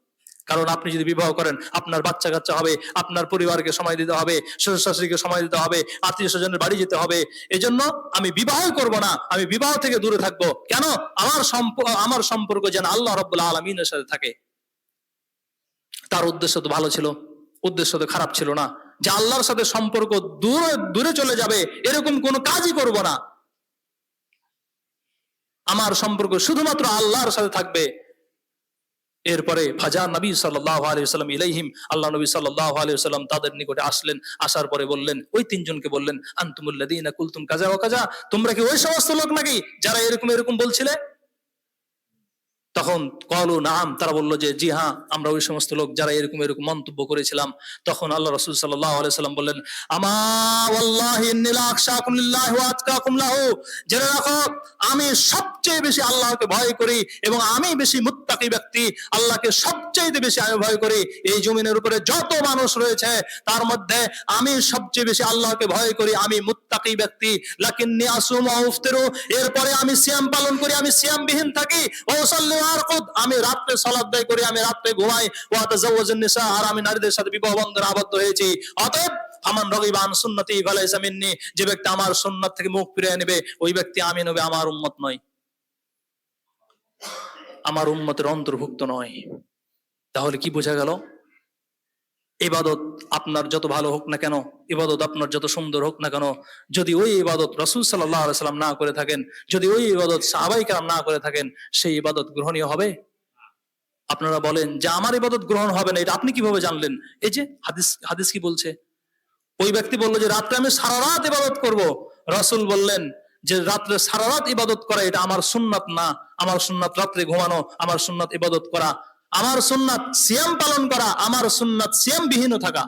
কারণ আপনি যদি বিবাহ করেন, আপনার বাচ্চা কাচ্চা হবে, আপনার পরিবারকে সময় দিতে হবে, শ্বশুর শাশুড়িকে সময় দিতে হবে, আত্মীয় স্বজনের বাড়ি যেতে হবে। এজন্য আমি বিবাহ করব না, আমি বিবাহ থেকে দূরে থাকবো। কেন? আমার সম্পর্ক যেন আল্লাহ রাব্বুল আলামিনের সাথে থাকে। তার উদ্দেশ্য তো ভালো ছিল, উদ্দেশ্য তো খারাপ ছিল না, যে আল্লাহর সাথে সম্পর্ক দূরে দূরে চলে যাবে এরকম কোনো কাজই করব না, আমার সম্পর্ক শুধুমাত্র আল্লাহর সাথে থাকবে। এরপরে ফাজা নবী সাল্লাল্লাহু আলাইহি ওয়াসাল্লাম ইলাইহিম, আল্লাহ নবী সাল্লাল্লাহু আলাইহি ওয়াসাল্লাম তাদের নিকটে আসলেন। আসার পরে বললেন, ওই তিনজনকে বললেন, আনতুমুল লাযীনা কুলতুম কাযা ওয়া কাযা, তোমরা কি ওই সমস্ত লোক নাকি যারা এরকম এরকম বলছিলে? তখন ক্বালু নাম, তারা বলল যে জি হ্যাঁ, আমরা ওই সমস্ত লোক যারা এরকম এরকম মন্তব্য করেছিলাম। তখন আল্লাহ রাসূল সাল্লাল্লাহু আলাইহি ওয়াসাল্লাম বললেন, আমা ওয়াল্লাহি ইন্নী লা আখশাকুম লিল্লাহি ওয়া আতকাকুম লাহু, জেনে রাখো আমি সবচেয়ে বেশি আল্লাহকে ভয় করি এবং আমি বেশি মুত্তাকি ব্যক্তি, আল্লাহকে সবচেয়ে বেশি আমি ভয় করি। এই জমিনের উপরে যত মানুষ রয়েছে তার মধ্যে আমি সবচেয়ে বেশি আল্লাহকে ভয় করি, আমি মুত্তাকি ব্যক্তি। লাকিন্নী আসুম ওয়া উফতিরু, এরপরে আমি সিয়াম পালন করি, আমি সিয়ামবিহীন থাকি। ওয়া উসাল্লি ওয়া আরকুদ, আমি রাতে সালাত আদায় করি, আমি রাতে ঘুমাই। ওয়া তাজাওয়াজুন নিসা, আর আমি নারীদের সাথে বিবাহ বন্ধনে আবদ্ধ হয়েছি। অতএব ফামান রাগিবা আন সুন্নতি ফালাইসা মিন্নি, যে ব্যক্তি আমার সুন্নাত থেকে মুখ ফিরিয়ে নেবে ওই ব্যক্তি আমি নবী আমার উম্মত নয়, আমার উম্মতের অন্তর্ভুক্ত নয়। তাহলে কি বোঝা গেল? ইবাদত আপনার যত ভালো হোক না কেন, ইবাদত আপনার যত সুন্দর হোক না কেন, যদি ওই ইবাদত রাসূল সাল্লাল্লাহু আলাইহি ওয়াসাল্লাম না করে থাকেন, যদি ওই ইবাদত সাহাবায়ে কেরাম না করে থাকেন, সেই ইবাদত গ্রহণীয় হবে? আপনারা বলেন যে আমার ইবাদত গ্রহণ হবে না, এটা আপনি কিভাবে জানলেন? এই যে হাদিস কি বলছে? ওই ব্যক্তি বলল যে রাত্রে আমি সারা রাত ইবাদত করব। রাসূল বললেন যে রাত্রে সারা রাত ইবাদত করা এটা আমার সুন্নাত না, আমার সুন্নাত রাত্রে ঘুমানো, আমার সুন্নাত ইবাদত করা, আমার সুন্নাত সিয়াম পালন করা, আমার সুন্নাত সিয়ামবিহীন থাকা।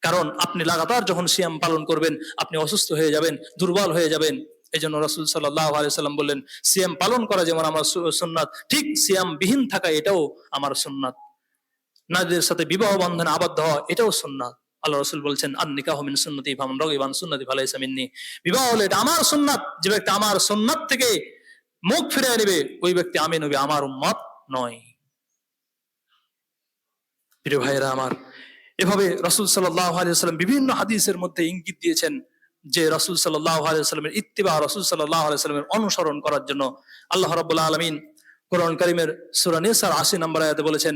কারণ আপনি লাগাতার যখন সিয়াম পালন করবেন আপনি অসুস্থ হয়ে যাবেন, দুর্বল হয়ে যাবেন। এজন্য রাসূল সাল্লাল্লাহু আলাইহি ওয়াসাল্লাম বললেন, সিয়াম পালন করা যেমন আমার সুন্নাত, ঠিক সিয়ামবিহীন থাকা এটাও আমার সুন্নাত। নারীদের সাথে বিবাহ বন্ধনে আবদ্ধ হওয়া এটাও সুন্নাত। আল্লাহ রাসূল বলছেন, আন নিকাহু মিন সুন্নতি ফামান রাগিবা আন সুন্নতি ফালাইসা মিন্নি, বিবাহ হলো এটা আমার সুন্নাত, যে ব্যক্তি আমার সুন্নাত থেকে মুখ ফিরিয়ে নেবে ওই ব্যক্তি আমি নবী আমার উম্মত নয়। প্রিয় ভাইরা আমার, এভাবে রাসূল সাল্লাল্লাহু আলাইহি ওয়াসাল্লাম বিভিন্ন হাদিসের মধ্যে ইঙ্গিত দিয়েছেন যে রাসূল সাল্লাল্লাহু আলাইহি ওয়াসাল্লামের ইত্তিবা, রাসূল সাল্লাল্লাহু আলাইহি ওয়াসাল্লামের অনুসরণ করার জন্য। আল্লাহ রাব্বুল আলামিন কোরআন কারীমের সূরা নিসার ৮০ নম্বর আয়াতে বলেছেন,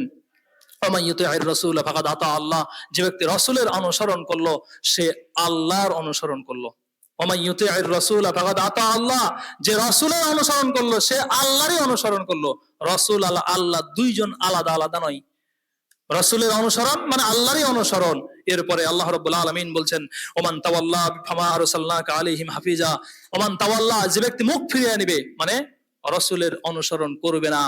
ওমান ইউতি'আর রাসূল ফাকাদ আতা আল্লাহ, যে ব্যক্তি রাসূলের অনুসরণ করলো সে আল্লাহর অনুসরণ করলো। ওমান ইউতি'আর রাসূল ফাকাদ আতা আল্লাহ, যে রাসূলের অনুসরণ করলো সে আল্লাহরই অনুসরণ করলো। রাসূল আল্লাহ দুইজন আলাদা আলাদা নয়। রাসূলের অনুসরণ মানে আল্লাহরই অনুসরণ। এরপরে আল্লাহ রাব্বুল আলামিন বলছেন, ওমান তাওয়াল্লা ফামা আরসালনাকা আলাইহিম হাফিজা, ওমান তাওয়াল্লা, যে ব্যক্তি মুখ ফিরিয়ে নেবে মানে রাসূলের অনুসরণ করবে না।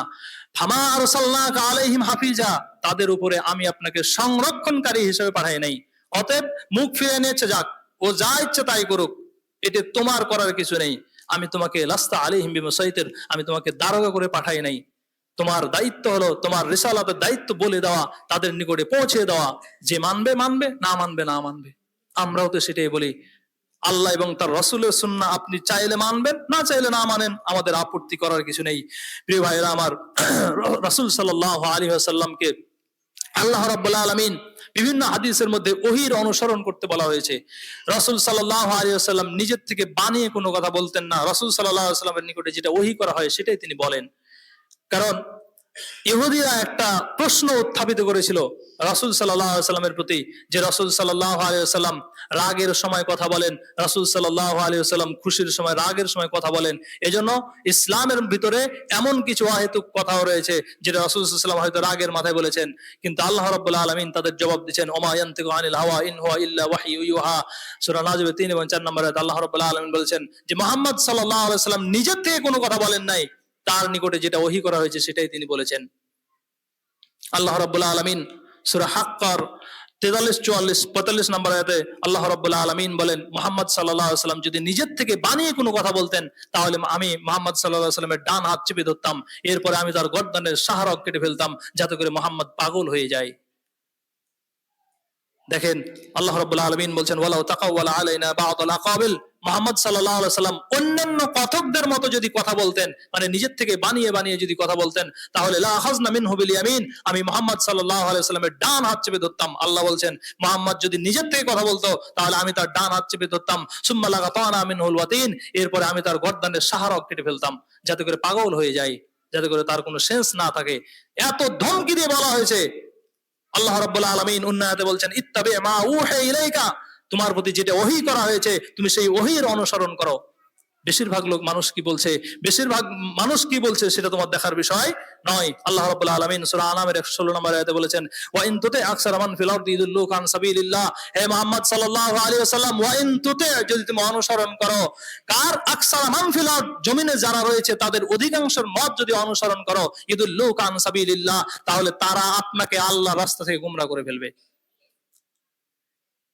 ফামা আরসালনাকা আলাইহিম হাফিজা, তাদের উপরে আমি আপনাকে সংরক্ষণকারী হিসেবে পাঠাই নাই। অতএব মুখ ফিরে নিয়েছে যাক, ও যা ইচ্ছে তাই করুক, এতে তোমার করার কিছু নেই। আমি তোমাকে লাস্তা আলাইহিম বিমুসাইতির, আমি তোমাকে দারোগা করে পাঠাই নাই। তোমার দায়িত্ব হলো তোমার রিসালাতের দায়িত্ব বলে দেওয়া, তাদের নিকটে পৌঁছে দেওয়া। যে মানবে মানবে, না মানবে না মানবে। আমরাও তো সেটাই বলি, আল্লাহ এবং তার রাসূলের সুন্নাহ আপনি চাইলে মানবেন, না চাইলে না মানেন, আমাদের আপত্তি করার কিছু নেই। প্রিয় ভাইরা আমার, রাসূল সাল্লাল্লাহু আলাইহি ওয়াসাল্লামকে আল্লাহ রাব্বুল আলামিন বিভিন্ন হাদিসের মধ্যে ওহীর অনুসরণ করতে বলা হয়েছে। রাসূল সাল্লাল্লাহু আলাইহি ওয়াসাল্লাম নিজের থেকে বানিয়ে কোনো কথা বলতেন না। রাসূল সাল্লাল্লাহু আলাইহি ওয়াসাল্লামের নিকটে যেটা ওহী করা হয় সেটাই তিনি বলেন। কারণ ইহুদিরা একটা প্রশ্ন উত্থাপিত করেছিল রাসূল সাল্লাল্লাহু আলাইহি ওয়াসাল্লামের প্রতি, যে রাসূল সাল্লাল্লাহু আলাইহি ওয়াসাল্লাম রাগের সময় কথা বলেন, রাসূল সাল্লাল্লাহু আলাইহি ওয়াসাল্লাম খুশির সময় রাগের সময় কথা বলেন। এজন্য ইসলামের ভিতরে এমন কিছু অহেতুক কথাও রয়েছে যেটা রাসূল সাল্লাল্লাহু আলাইহি ওয়াসাল্লাম হয়তো রাগের মাথায় বলেছেন, কিন্তু আল্লাহ রাব্বুল আলামিন তাদের জবাব দিয়েছেন, ওমা ইয়ানতিকু আনিল হাওয়া ইন হুয়া ইল্লা ওয়াহয়ু ইউহা। সূরা নাজম 3 এবং 4 নম্বর আয়াতে আল্লাহ রাব্বুল আলামিন বলেছেন যে মুহাম্মদ সাল্লাল্লাহু আলাইহি ওয়াসাল্লাম নিজের থেকে কোনো কথা বলেন নাই, তার নিকটে যেটা ওহী করা হয়েছে সেটাই তিনি বলেছেন। আল্লাহ রাব্বুল আলামিন সূরা হাক্কার 43, 44, 45 নম্বর আয়াতে আল্লাহ রাব্বুল আলামিন বলেন, মুহাম্মদ সাল্লাল্লাহু আলাইহি ওয়াসাল্লাম যদি নিজের থেকে বানিয়ে কোনো কথা বলতেন তাহলে আমি মুহাম্মদ সাল্লাল্লাহু আলাইহি ওয়াসাল্লামের ডান হাত চেপে ধরতাম, এরপরে আমি তার গর্দানের শাহরগ কেটে ফেলতাম যাতে করে মুহাম্মদ পাগল হয়ে যায়। দেখেন আল্লাহ রাব্বুল আলামিন বলছেন, ওয়ালাউ তাকাওয়ালা আলাইনা বা'দাল আকাবিল, মুহাম্মদ সাল্লাল্লাহু আলাইহি ওয়াসাল্লাম অন্যান্য কথকদের মতো যদি কথা বলতেন, মানে নিজের থেকে বানিয়ে বানিয়ে যদি কথা বলতেন, তাহলে লা আখাযনা মিনহু বিল ইয়ামিন, আমি মুহাম্মদ সাল্লাল্লাহু আলাইহি ওয়াসাল্লামের ডান হাত চেপে ধরতাম। আল্লাহ বলছেন মুহাম্মদ যদি নিজের থেকে কথা বলতো তাহলে আমি তার ডান হাত চেপে ধরতাম। সুম্মা লাগাতানা মিনহুল ওয়াতিন, এরপরে আমি তার গর্দানের শাহরগ কেটে ফেলতাম যাতে করে পাগল হয়ে যায়, যাতে করে তার কোনো সেন্স না থাকে। এত ধমকি দিয়ে বলা হয়েছে। আল্লাহ রাব্বুল আলামিন অন্য আয়াতে বলছেন, ইত্তাবি মা উহি ইলাইকা, তোমার প্রতি যেটা ওহী করা হয়েছে তুমি সেই ওহীর অনুসরণ করো। বেশিরভাগ লোক মানুষ কি বলছে, বেশিরভাগ মানুষ কি বলছে সেটা তোমার দেখার বিষয় নয়। আল্লাহ রাব্বুল আলামিন সূরা আনামের 116 নম্বর আয়াতে বলেছেন, ওয়া ইন তুতি আকসারা মান ফিল আরদি ইউদিল্লুকা আন সাবিলিল্লাহ, হে মুহাম্মদ সাল্লাল্লাহু আলাইহি ওয়াসাল্লাম, ওয়া ইন তুতি, যদি তুমি অনুসরণ করো কার, আকসারা মান ফিল আরদ, জমিনে যারা রয়েছে তাদের অধিকাংশের মত যদি অনুসরণ করো, ইউদিল্লুকা আন সাবিলিল্লাহ, তাহলে তারা আপনাকে আল্লাহর রাস্তা থেকে গোমরাহ করে ফেলবে।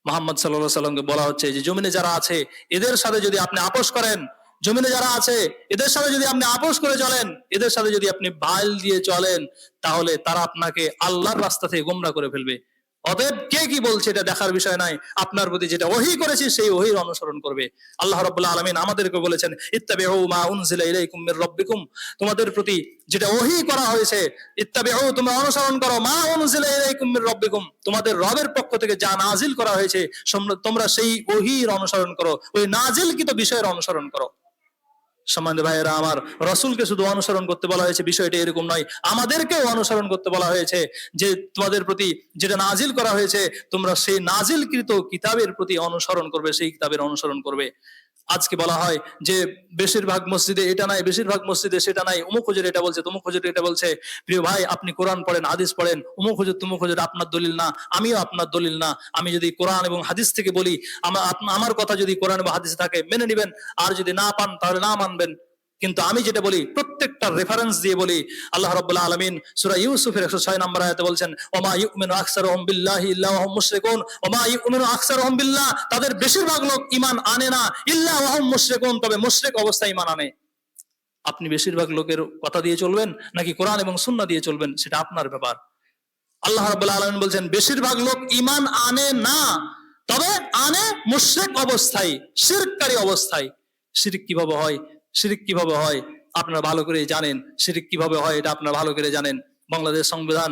মুহাম্মদ সাল্লাল্লাহু আলাইহি ওয়াসাল্লামকে বলা হচ্ছে যে জমিনে যারা আছে এদের সাথে যদি আপনি আপোষ করেন, জমিনে যারা আছে এদের সাথে যদি আপনি আপোষ করে চলেন, এদের সাথে যদি আপনি ভাইল দিয়ে চলেন, তাহলে তারা আপনাকে আল্লাহর রাস্তা থেকে গোমরাহ করে ফেলবে। অতএব কে কি বলছে এটা দেখার বিষয় নাই, আপনার প্রতি যেটা ওহী করেছি সেই ওহীর অনুসরণ করবে। আল্লাহ রাব্বুল আলামিন আমাদেরকে বলেছেন, ইত্তাবিউ মা উনজিলা ইলাইকুম মির রাব্বিকুম, তোমাদের প্রতি যেটা ওহী করা হয়েছে, ইত্তাবিউ, তোমরা অনুসরণ করো, মা উনজিলা ইলাইকুম মির রাব্বিকুম, তোমাদের রবের পক্ষ থেকে যা নাজিল করা হয়েছে তোমরা সেই ওহীর অনুসরণ করো, ওই নাজিলকৃত বিষয়ের অনুসরণ করো। সম্মানিত ভাইয়েরা আমার, রাসূলকে শুধু অনুসরণ করতে বলা হয়েছে বিষয়টা এরকম নয়, আমাদেরকেও অনুসরণ করতে বলা হয়েছে যে তোমাদের প্রতি যেটা নাজিল করা হয়েছে তোমরা সেই নাজিলকৃত কিতাবের প্রতি অনুসরণ করবে, সেই কিতাবের অনুসরণ করবে। আজকে বলা হয় যে বেশিরভাগ মসজিদে এটা নাই, বেশিরভাগ মসজিদে সেটা নাই, অমুক হুজুর এটা বলছে, তমুক হুজুর এটা বলছে। প্রিয় ভাই, আপনি কোরআন পড়েন, হাদিস পড়েন, অমুক হুজুর তমুক হুজুর আপনার দলিল না, আমিও আপনার দলিল না। আমি যদি কোরআন এবং হাদিস থেকে বলি, আমার কথা যদি কোরআন এবং হাদিসে থাকে মেনে নেবেন, আর যদি না পান তাহলে না মানবেন। কিন্তু আমি যেটা বলি প্রত্যেকটা রেফারেন্স দিয়ে বলি। আল্লাহ রাব্বুল আলামিন সূরা ইউসুফের 106 নম্বর আয়াতে বলছেন, ওমা ইউমিনু আকসারুহুম বিল্লাহি ইল্লা ওয়া হুম মুশরিকুন, ওমা ইউমিনু আকসারুহুম বিল্লাহ, তাদের বেশিরভাগ লোক ঈমান আনে না, ইল্লা ওয়া হুম মুশরিকুন, তবে মুশরিক অবস্থায় ঈমান আনে। আপনি বেশিরভাগ লোকের কথা দিয়ে চলবেন নাকি কোরআন এবং সুন্নাহ দিয়ে চলবেন সেটা আপনার ব্যাপার। আল্লাহ রাব্বুল আলামিন বলছেন বেশিরভাগ লোক ঈমান আনে না, তবে আনে মুশরিক অবস্থায়, শিরককারী অবস্থায়। শিরক কিভাবে হয়, শিরক কিভাবে হয় আপনারা ভালো করে জানেন, শিরক কিভাবে হয় এটা আপনারা ভালো করে জানেন। বাংলাদেশ সংবিধান,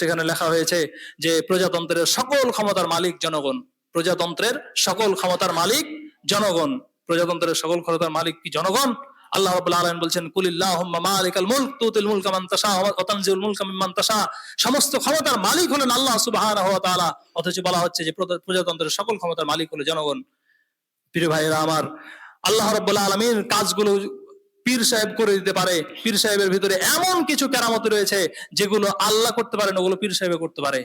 সেখানে লেখা হয়েছে যে প্রজাতন্ত্রের সকল ক্ষমতার মালিক জনগণ, প্রজাতন্ত্রের সকল ক্ষমতার মালিক জনগণ। প্রজাতন্ত্রের সকল ক্ষমতার মালিক কি জনগণ? আল্লাহ রাব্বুল আলামিন বলছেন, কুলিল্লাহুম্মা মালিকাল মুলক তুতিল মুলকা মান তাশা ওয়া তানজিউল মুলকা মিম্মান তাশা, সমস্ত ক্ষমতার মালিক হলেন আল্লাহ সুবহানাহু ওয়া তাআলা। অথচ বলা হচ্ছে যে প্রজাতন্ত্রের সকল ক্ষমতার মালিক হলো জনগণ। প্রিয় ভাইরা আমার, আল্লাহ রাব্বুল আলামিন কাজগুলো পীর সাহেব করে দিতে পারে। পীর সাহেবের ভিতরে এমন কিছু কেরামত রয়েছে যেগুলো আল্লাহ করতে পারে না, ওগুলো পীর সাহেব করতে পারে।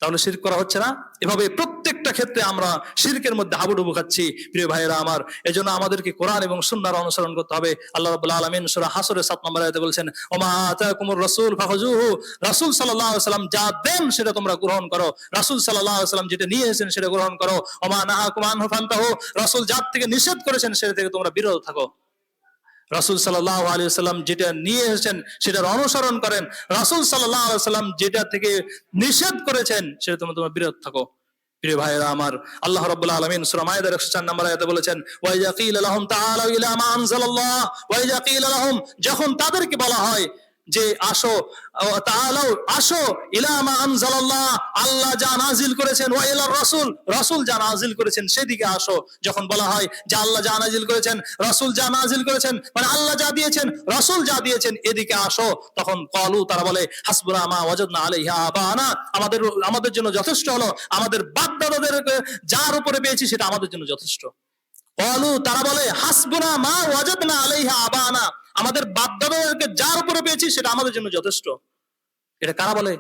তাহলে শিরক করা হচ্ছে না? এভাবে প্রত্যেকটা ক্ষেত্রে আমরা শিরকের মধ্যে হাবুডুবু খাচ্ছি। প্রিয় ভাইয়েরা আমার, এজন্য আমাদেরকে কোরআন এবং সুন্নাহর অনুসরণ করতে হবে। আল্লাহ রাব্বুল আলামিন সূরা হাসরের 7 নম্বর আয়াতে বলেছেন, ওমা আতাকুমুর রাসূল ফাখুযুহু, রাসূল সাল্লাল্লাহু আলাইহি ওয়াসাল্লাম যা দেন সেটা তোমরা গ্রহণ করো, রাসূল সাল্লাল্লাহু আলাইহি ওয়াসাল্লাম যেটা নিয়ে এসেছেন সেটা গ্রহণ করো। ওমা নাহাকুম আনহু ফান্তাহু, রাসূল যা থেকে নিষেধ করেছেন সেটা থেকে তোমরা বিরত থাকো। রাসূল সাল্লাল্লাহু আলাইহি ওয়াসাল্লাম যেটা নিয়ে এসেছেন সেটার অনুসরণ করেন, রাসূল সাল্লাল্লাহু আলাইহি ওয়াসাল্লাম যেটা থেকে নিষেধ করেছেন সেটা তোমরা বিরত থাকো। প্রিয় ভাইয়েরা আমার, আল্লাহ রাব্বুল আলামিন সূরা মায়েদার 104 নম্বর আয়াতে বলেছেন, ওয়া ইযা কিলা লাহুম তাআলাউ ইলা মা আনজালাল্লাহ, ওয়া ইযা কিলা লাহুম, যখন তাদেরকে বলা হয় যে আসো, তাআলাউ আসো, ইলা মা আনজালাল্লাহ, আল্লাহ যা নাজিল করেছেন, ওয়া ইলা রাসূল, রাসূল যা নাজিল করেছেন সেদিকে আসো। যখন বলা হয় যে আল্লাহ যা নাজিল করেছেন, রাসূল যা নাজিল করেছেন, মানে আল্লাহ যা দিয়েছেন, রাসূল যা দিয়েছেন, এদিকে আসো, তখন ক্বালু, তারা বলে, হাসবুনা মা ওয়াজাদনা আলাইহা আবানা, আমাদের জন্য যথেষ্ট হলো, আমাদের বাপ দাদাদের যার উপরে পেয়েছি সেটা আমাদের জন্য যথেষ্ট। ক্বালু, তারা বলে, হাসবুনা মা ওয়াজাদনা আলাইহা আবানা, আমাদের বাপ দাদাদেরকে যার উপরে পেয়েছি সেটা আমাদের জন্য যথেষ্ট। এটা কারা বলে?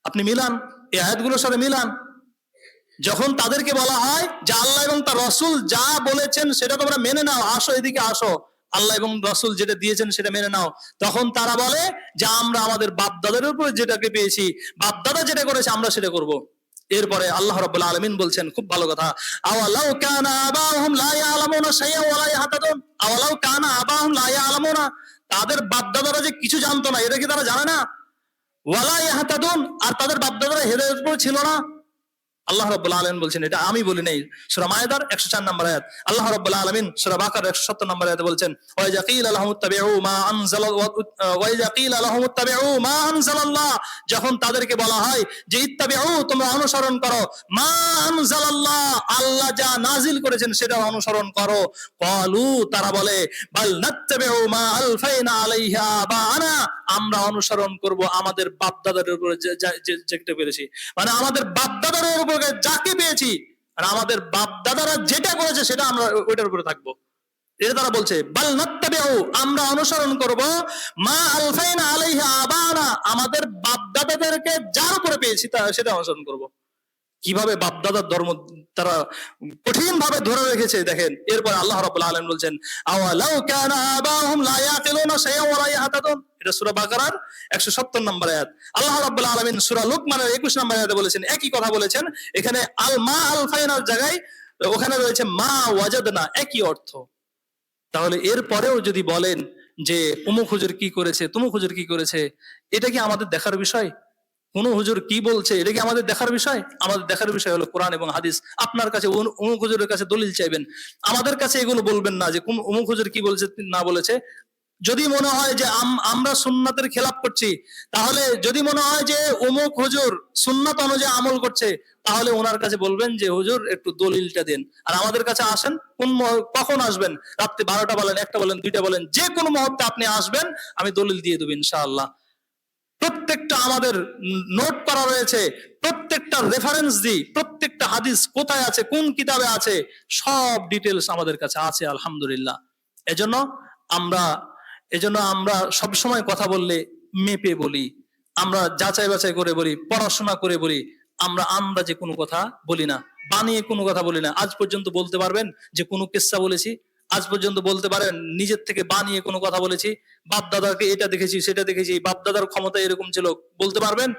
আপনি মিলান, এই আয়াতগুলোর সাথে মিলান। যখন তাদেরকে বলা হয় যে আল্লাহ এবং তার রাসূল যা বলেছেন সেটা তোমরা মেনে নাও, আসো এদিকে আসো, আল্লাহ এবং রাসূল যেটা দিয়েছেন সেটা মেনে নাও, তখন তারা বলে যে আমরা আমাদের বাপ দাদাদের উপরে যেটাকে পেয়েছি, বাপ দাদা যেটা করেছে আমরা সেটা করব। এরপরে আল্লাহ রাব্বুল আলামিন বলছেন, খুব ভালো কথা, আওয়ালাউ কানা আবাহুম লা ইয়ালামুনা শাইআন ওয়া লা ইয়াহতাদুন, আওয়ালাউ কানা আবাহুম লা ইয়ালামুনা, তাদের বাপ দাদারা যে কিছু জানতো না এটা কি তারা জানে না? ওয়া লা ইয়াহতাদুন, আর তাদের বাপ দাদারা হেদায়েতের উপর ছিল না। আল্লাহ রাব্বুল আলামিন বলছেন, এটা আমি বলি নাই। সূরা মায়েদার 104 নম্বর আয়াত। আল্লাহ রাব্বুল আলামিন সূরা বাকারা 170 নম্বর আয়াতে বলছেন, ওয়া ইযা কিলা লাহুম ইত্তাবিউ মা আনজালা ওয়া ইযা কিলা লাহুম ইত্তাবিউ মা আনজালাল্লাহ, যখন তাদেরকে বলা হয় যে ইত্তাবিউ, তোমরা অনুসরণ করো, মা আনজালাল্লাহ, আল্লাহ যা নাজিল করেছেন সেটা অনুসরণ করো, ক্বালু, তারা বলে, বাল নাত্তাবিউ মা আলফাইনা আলাইহা আবানা, আমরা অনুসরণ করব আমাদের বাপ দাদাদের উপরে যেটা পেরেছি, মানে আমাদের বাপ দাদাদের উপরে যাকে পেয়েছি, আর আমাদের বাপ দাদারা যেটা করেছে সেটা আমরা ওইটার উপরে থাকবো। এটা তারা বলছে, বাল নাত্তাবিউ, আমরা অনুসরণ করব, মা আলফাইনা আলাইহা আবানা, আমাদের বাপ দাদাদেরকে যার উপরে পেয়েছি সেটা অনুসরণ করব। কিভাবে বাপদাদার ধর্ম তারা কঠিন ভাবে ধরে রেখেছে দেখেন। এরপর আল্লাহ রাব্বুল আলামিন বলছেন, আওয়ালাউ কানা আবাহুম লা ইয়াকিলুনা শাইআন ওয়া লা ইয়াহতাদুন, এটা সূরা বাকারার 170 নম্বর আয়াত। আল্লাহ রাব্বুল আলামিন সূরা লুকমানের 21 নম্বর আয়াতে বলেছেন, একই কথা বলেছেন। এখানে আল মা আল ফাইনার জায়গায় ওখানে রয়েছে মা ওয়াজাদনা, একই অর্থ। তাহলে এর পরেও যদি বলেন যে অমুক হুজুর কি করেছে, তমুক হুজুর কি করেছে, এটা কি আমাদের দেখার বিষয়? কোন হুজুর কি বলছে এটা কি আমাদের দেখার বিষয়? আমাদের দেখার বিষয় হলো কোরআন এবং হাদিস। আপনার কাছে অমুক হুজুরের কাছে দলিল চাইবেন, আমাদের কাছে এগুলো বলবেন না যে অমুক হুজুর কি বলছে না বলেছে। যদি মনে হয় যে আমরা সুন্নাতের খেলাপ করছি, তাহলে যদি মনে হয় যে অমুক হুজুর সুন্নাত অনুযায়ী আমল করছে, তাহলে ওনার কাছে বলবেন যে হুজুর একটু দলিলটা দেন। আর আমাদের কাছে আসেন, কখন আসবেন? রাত্রি 12টা বলেন, 1টা বলেন, 2টা বলেন, যে কোনো মুহূর্তে আপনি আসবেন, আমি দলিল দিয়ে দেবো ইনশাআল্লাহ। প্রত্যেকটা আমাদের নোট করা রয়েছে, প্রত্যেকটা রেফারেন্স দিই, প্রত্যেকটা হাদিস কোথায় আছে, কোন কিতাবে আছে, সব ডিটেলস আমাদের কাছে আছে আলহামদুলিল্লাহ। এজন্য আমরা সবসময় কথা বললে মেপে বলি, আমরা যাচাই বাছাই করে বলি, পড়াশোনা করে বলি। আমরা আন্দাজে কোনো কথা বলি না, বানিয়ে কোনো কথা বলি না। আজ পর্যন্ত বলতে পারবেন যে কোনো কিস্সা বলেছি? আজ পর্যন্ত বলতে পারেন নিজের থেকে বানিয়ে কোনো কথা বলেছি? বাপ দাদাকে এটা দেখেছি, সেটা দেখেছি, বাপ দাদার ক্ষমতা এরকম ছিল, বলতে পারবেন?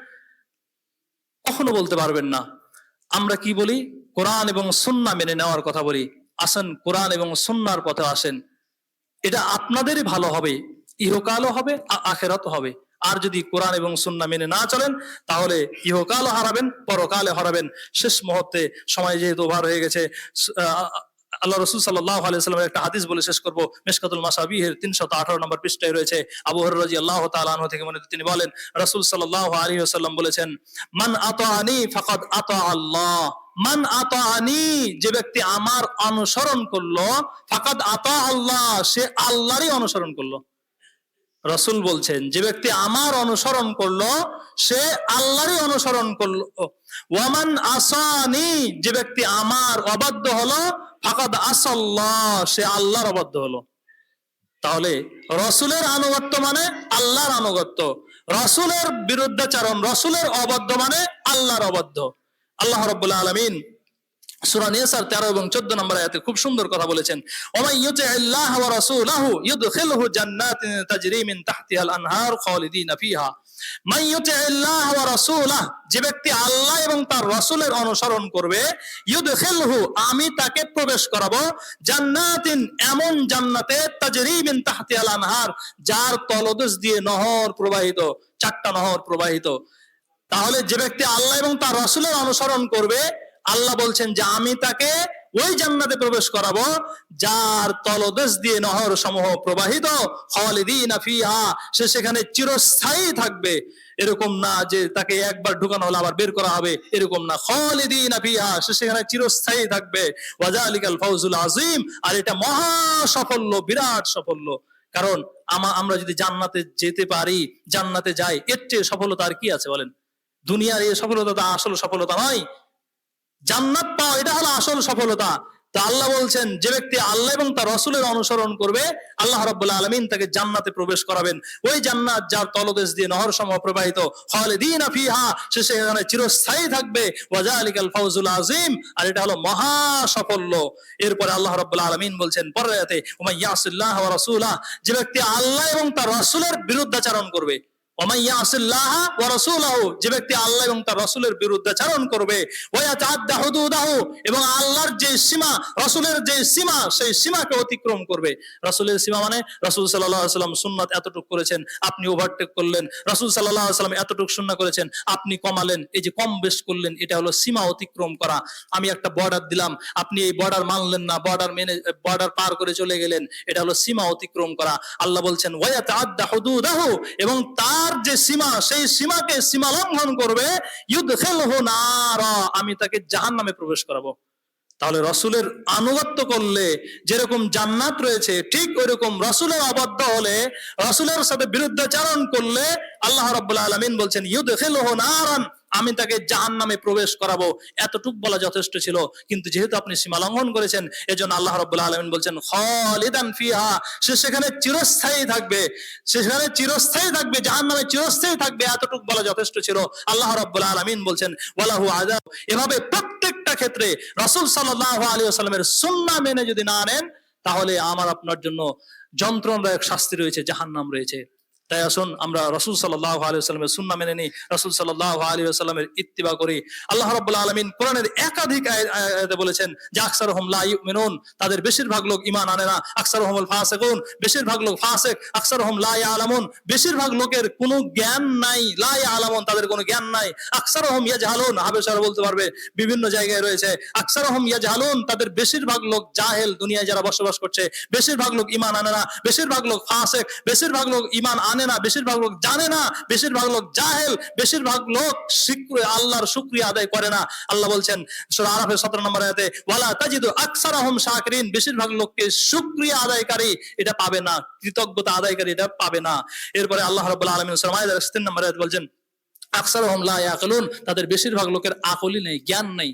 কখনো বলতে পারবেন না। আমরা কি বলি? কোরআন এবং সুন্নাহ মেনে নেওয়ার কথা বলি। আসেন কোরআন এবং সুন্নাহর পথে আসেন, এটা আপনাদেরই ভালো হবে, ইহকালও হবে, আখিরাতও হবে। আর যদি কোরআন এবং সুন্নাহ মেনে না চলেন, তাহলে ইহকালও হারাবেন, পরকালে হারাবেন। শেষ মুহূর্তে, সময় যেহেতু ওভার হয়ে গেছে, আল্লাহ রাসূল সাল্লাল্লাহু আলাইহি ওয়াসাল্লামের একটা হাদিস বলে শেষ করব। মিশকাতুল মাসাবিহের 318 নম্বর পৃষ্ঠায় রয়েছে। আবু হুরায়রা রাদিয়াল্লাহু তাআলা আনহু থেকে বর্ণিত, তিনি বলেন, রাসূল সাল্লাল্লাহু আলাইহি ওয়াসাল্লাম বলেছেন, মান আতাআনি ফাকাদ আতা আল্লাহ, মান আতাআনি, যে ব্যক্তি আমার অনুসরণ করলো, ফাকাদ আতা আল্লাহ, সে আল্লাহরই অনুসরণ করলো। রাসূল বলছেন, যে ব্যক্তি আমার অনুসরণ করলো সে আল্লাহরই অনুসরণ করলো। ওয়ামান আসানি, যে ব্যক্তি আমার অবাধ্য হলো, ফাকাদ আসাল্লাহ, সে আল্লাহর অবাধ্য হলো। তাহলে রাসূলের আনুগত্য মানে আল্লাহর আনুগত্য, রাসূলের বিরুদ্ধাচরণ, রাসূলের অবাধ্য মানে আল্লাহর অবাধ্য। আল্লাহ রাব্বুল আলামিন সূরা নিসার 13 এবং 14 নম্বর আয়াতে খুব সুন্দর কথা বলেছেন, ওমাই ইউতিল্লাহ ওয়া রাসূলাহু ইউদখিলহু জান্নাতিন তাজরি মিন তাহতিহাল আনহার খালিদিনা ফিহা। মান ইউতিল্লাহ ওয়া রাসূলাহ, যে ব্যক্তি আল্লাহ এবং তার রাসূলের অনুসরণ করবে, ইউদখিলহু, আমি তাকে প্রবেশ করাবো, জান্নাতিন, এমন জান্নাতে, তাজরি মিন তাহতিহাল আনহার, যার তলদেশ দিয়ে নহর প্রবাহিত, 4টা নহর প্রবাহিত। তাহলে যে ব্যক্তি আল্লাহ এবং তার রাসূলের অনুসরণ করবে, আল্লাহ বলছেন যে আমি তাকে ওই জান্নাতে প্রবেশ করাবো যার তলদেশ দিয়ে নহর সমূহ প্রবাহিত, খালিদিনা ফিহা, সে সেখানে চিরস্থায়ী থাকবে। এরকম না যে তাকে একবার ঢুকানো হলো আবার বের করা হবে, এরকম না, খালিদিনা ফিহা, সে সেখানে চিরস্থায়ী থাকবে। ওয়াজালিকাল ফাউজুল আযীম, আর এটা মহা সাফল্য, বিরাট সাফল্য। কারণ আমরা যদি জান্নাতে যেতে পারি, জান্নাতে যাই, এর চেয়ে সফলতা আর কি আছে বলেন? দুনিয়ার এই সফলতা তো আসল সফলতা নয়, জান্নাত পাওয়া এটা হলো আসল সফলতা। তো আল্লাহ বলছেন যে ব্যক্তি আল্লাহ এবং তার রাসূলের অনুসরণ করবে, আল্লাহ রাব্বুল আলামিন তাকে জান্নাতে প্রবেশ করাবেন, ওই জান্নাত যার তলদেশ দিয়ে নহর সমূহ প্রবাহিত, খালিদিনা ফিহা, সে সেখানে চিরস্থায়ী থাকবে। ওয়াজালিকাল ফাউজুল আযীম, আর এটা হলো মহা সাফল্য। এরপরে আল্লাহ রাব্বুল আলামিন বলছেন পরের আয়াতে, ওমাই ইয়াসিল্লাহ ওয়া রাসূলাহ, যে ব্যক্তি আল্লাহ এবং তার রাসূলের বিরুদ্ধাচরণ করবে, ওমাই ইয়াসিল্লাহ ওয়া রাসূলাহু, যে ব্যক্তি আল্লাহ এবং তার রাসূলের বিরুদ্ধাচরণ করবে, ওয়া ইয়াতাআদ্দা হুদুদাহু, এবং আল্লাহর যে সীমা, রাসূলের যে সীমা, সেই সীমাকে অতিক্রম করবে। রাসূলের সীমা মানে রাসূল সাল্লাল্লাহু আলাইহি ওয়াসাল্লাম সুন্নাত এতটুকু করেছেন, আপনি ওভারটেক করলেন। রাসূল সাল্লাল্লাহু আলাইহি ওয়াসাল্লাম এতটুকু সুন্নাহ করেছেন, আপনি কমালেন। এই যে কম বেশ করলেন, এটা হলো সীমা অতিক্রম করা। আমি একটা বর্ডার দিলাম, আপনি এই বর্ডার মানলেন না, বর্ডার মেনে বর্ডার পার করে চলে গেলেন, এটা হলো সীমা অতিক্রম করা। আল্লাহ বলছেন ওয়া ইয়াতাআদ্দা হুদুদাহু, এবং তার যে সীমা, সেই সীমাকে সীমা লঙ্ঘন করবে, ইউদখিলহু নারা, আমি তাকে জাহান্নামে প্রবেশ করাবো। তাহলে রাসূলের আনুগত্য করলে যেরকম জান্নাত রয়েছে, ঠিক ওইরকম রাসূলের অবাধ্য হলে, রাসূলের সাথে বিরুদ্ধাচরণ করলে, আল্লাহ রাব্বুল আলামিন বলছেন ইউদখিলহু নারান, আমি তাকে জাহান্নামে প্রবেশ করাবো। এতটুক বলা যথেষ্ট ছিল, কিন্তু যেহেতু আপনি সীমা লঙ্ঘন করেছেন, এজন্য আল্লাহ রাব্বুল আলামিন বলছেন খালিদান ফিহা, সে সেখানে চিরস্থায়ী থাকবে, সেখানে চিরস্থায়ী থাকবে, জাহান্নামে চিরস্থায়ী থাকবে। এতটুক বলা যথেষ্ট ছিল। আল্লাহ রাব্বুল আলামিন বলছেন ওয়ালাহু আযাব। এভাবে প্রত্যেকটা ক্ষেত্রে রাসূল সাল্লাল্লাহু আলাইহি ওয়াসাল্লামের সুন্নাহ মেনে যদি না নেন, তাহলে আমার আপনার জন্য যন্ত্রণাদায়ক শাস্তি রয়েছে, জাহান্নাম রয়েছে। তাই আসুন আমরা রাসূল সাল্লাল্লাহু আলাইহি ওয়াসাল্লামের সুন্নাহ মেনে নিই, রাসূল সাল্লাল্লাহু আলাইহি ওয়াসাল্লামের ইত্তিবা করি। আল্লাহ রাব্বুল আলামিন কোরআনের একাধিক আয়াতে বলেছেন যে আকসারুহুম লা ইউমিনুন, তাদের বেশিরভাগ লোক ঈমান আনে না। আকসারুহুমুল ফাসিকুন, বেশিরভাগ লোক ফাসিক। আকসারুহুম লা ইয়ালামুন, বেশিরভাগ লোকের কোনো জ্ঞান নাই। লা ইয়ালামুন, তাদের কোনো জ্ঞান নাই। আকসারুহুম ইয়াজহালুন, হাবেশারা বলতে পারবে, বিভিন্ন জায়গায় রয়েছে। আকসারুহুম ইয়াজহালুন, তাদের বেশিরভাগ লোক জাহেল, দুনিয়ায় যারা বসবাস করছে বেশিরভাগ লোক ঈমান আনে না, বেশিরভাগ লোক ফাসিক, বেশিরভাগ লোক ঈমান আনে না, বেশিরভাগ লোক জানে না, বেশিরভাগ লোক জাহেল, বেশিরভাগ লোক আল্লাহর শুকরিয়া আদায় করে না। আল্লাহ বলছেন সূরা আরাফের 17 নম্বর আয়াতে, ওয়ালা তাজিদু আকসারাহুম শাকিরিন, বেশিরভাগ লোককে শুকরিয়া আদায়কারী এটা পাবে না, কৃতজ্ঞতা আদায়কারী এটা পাবে না। এরপরে আল্লাহ রাব্বুল আলামিন সূরা মায়েদার 3 নম্বর আয়াতে বলছেন আকসারুহুম লা ইয়াকিলুন, তাদের বেশিরভাগ লোকের আকলই নেই, জ্ঞান নেই,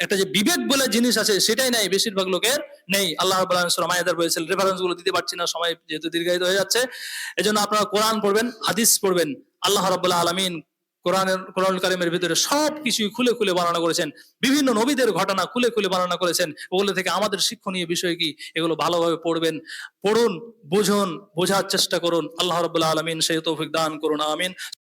একটা যে বিবেক বলে জিনিস আছে সেটাই নাই, বেশিরভাগ লোকের নেই। আল্লাহ রাব্বুল আলামিন সূরা মায়েদার বলেছেন, রেফারেন্স গুলো দিতে পারছি না, সময় যেহেতু দীর্ঘায়িত হয়ে যাচ্ছে, এজন্য আপনারা কোরআন পড়বেন, হাদিস পড়বেন। আল্লাহ রাব্বুল আলামিন কোরআনুল কারীমের ভিতরে সবকিছু খুলে খুলে বর্ণনা করেছেন, বিভিন্ন নবীদের ঘটনা খুলে খুলে বর্ণনা করেছেন। ওগুলো থেকে আমাদের শিক্ষণীয় বিষয় কি, এগুলো ভালোভাবে পড়বেন, পড়ুন, বুঝুন, বোঝার চেষ্টা করুন। আল্লাহ রাব্বুল আলামিন সেই তৌফিক দান করুন, আমিন।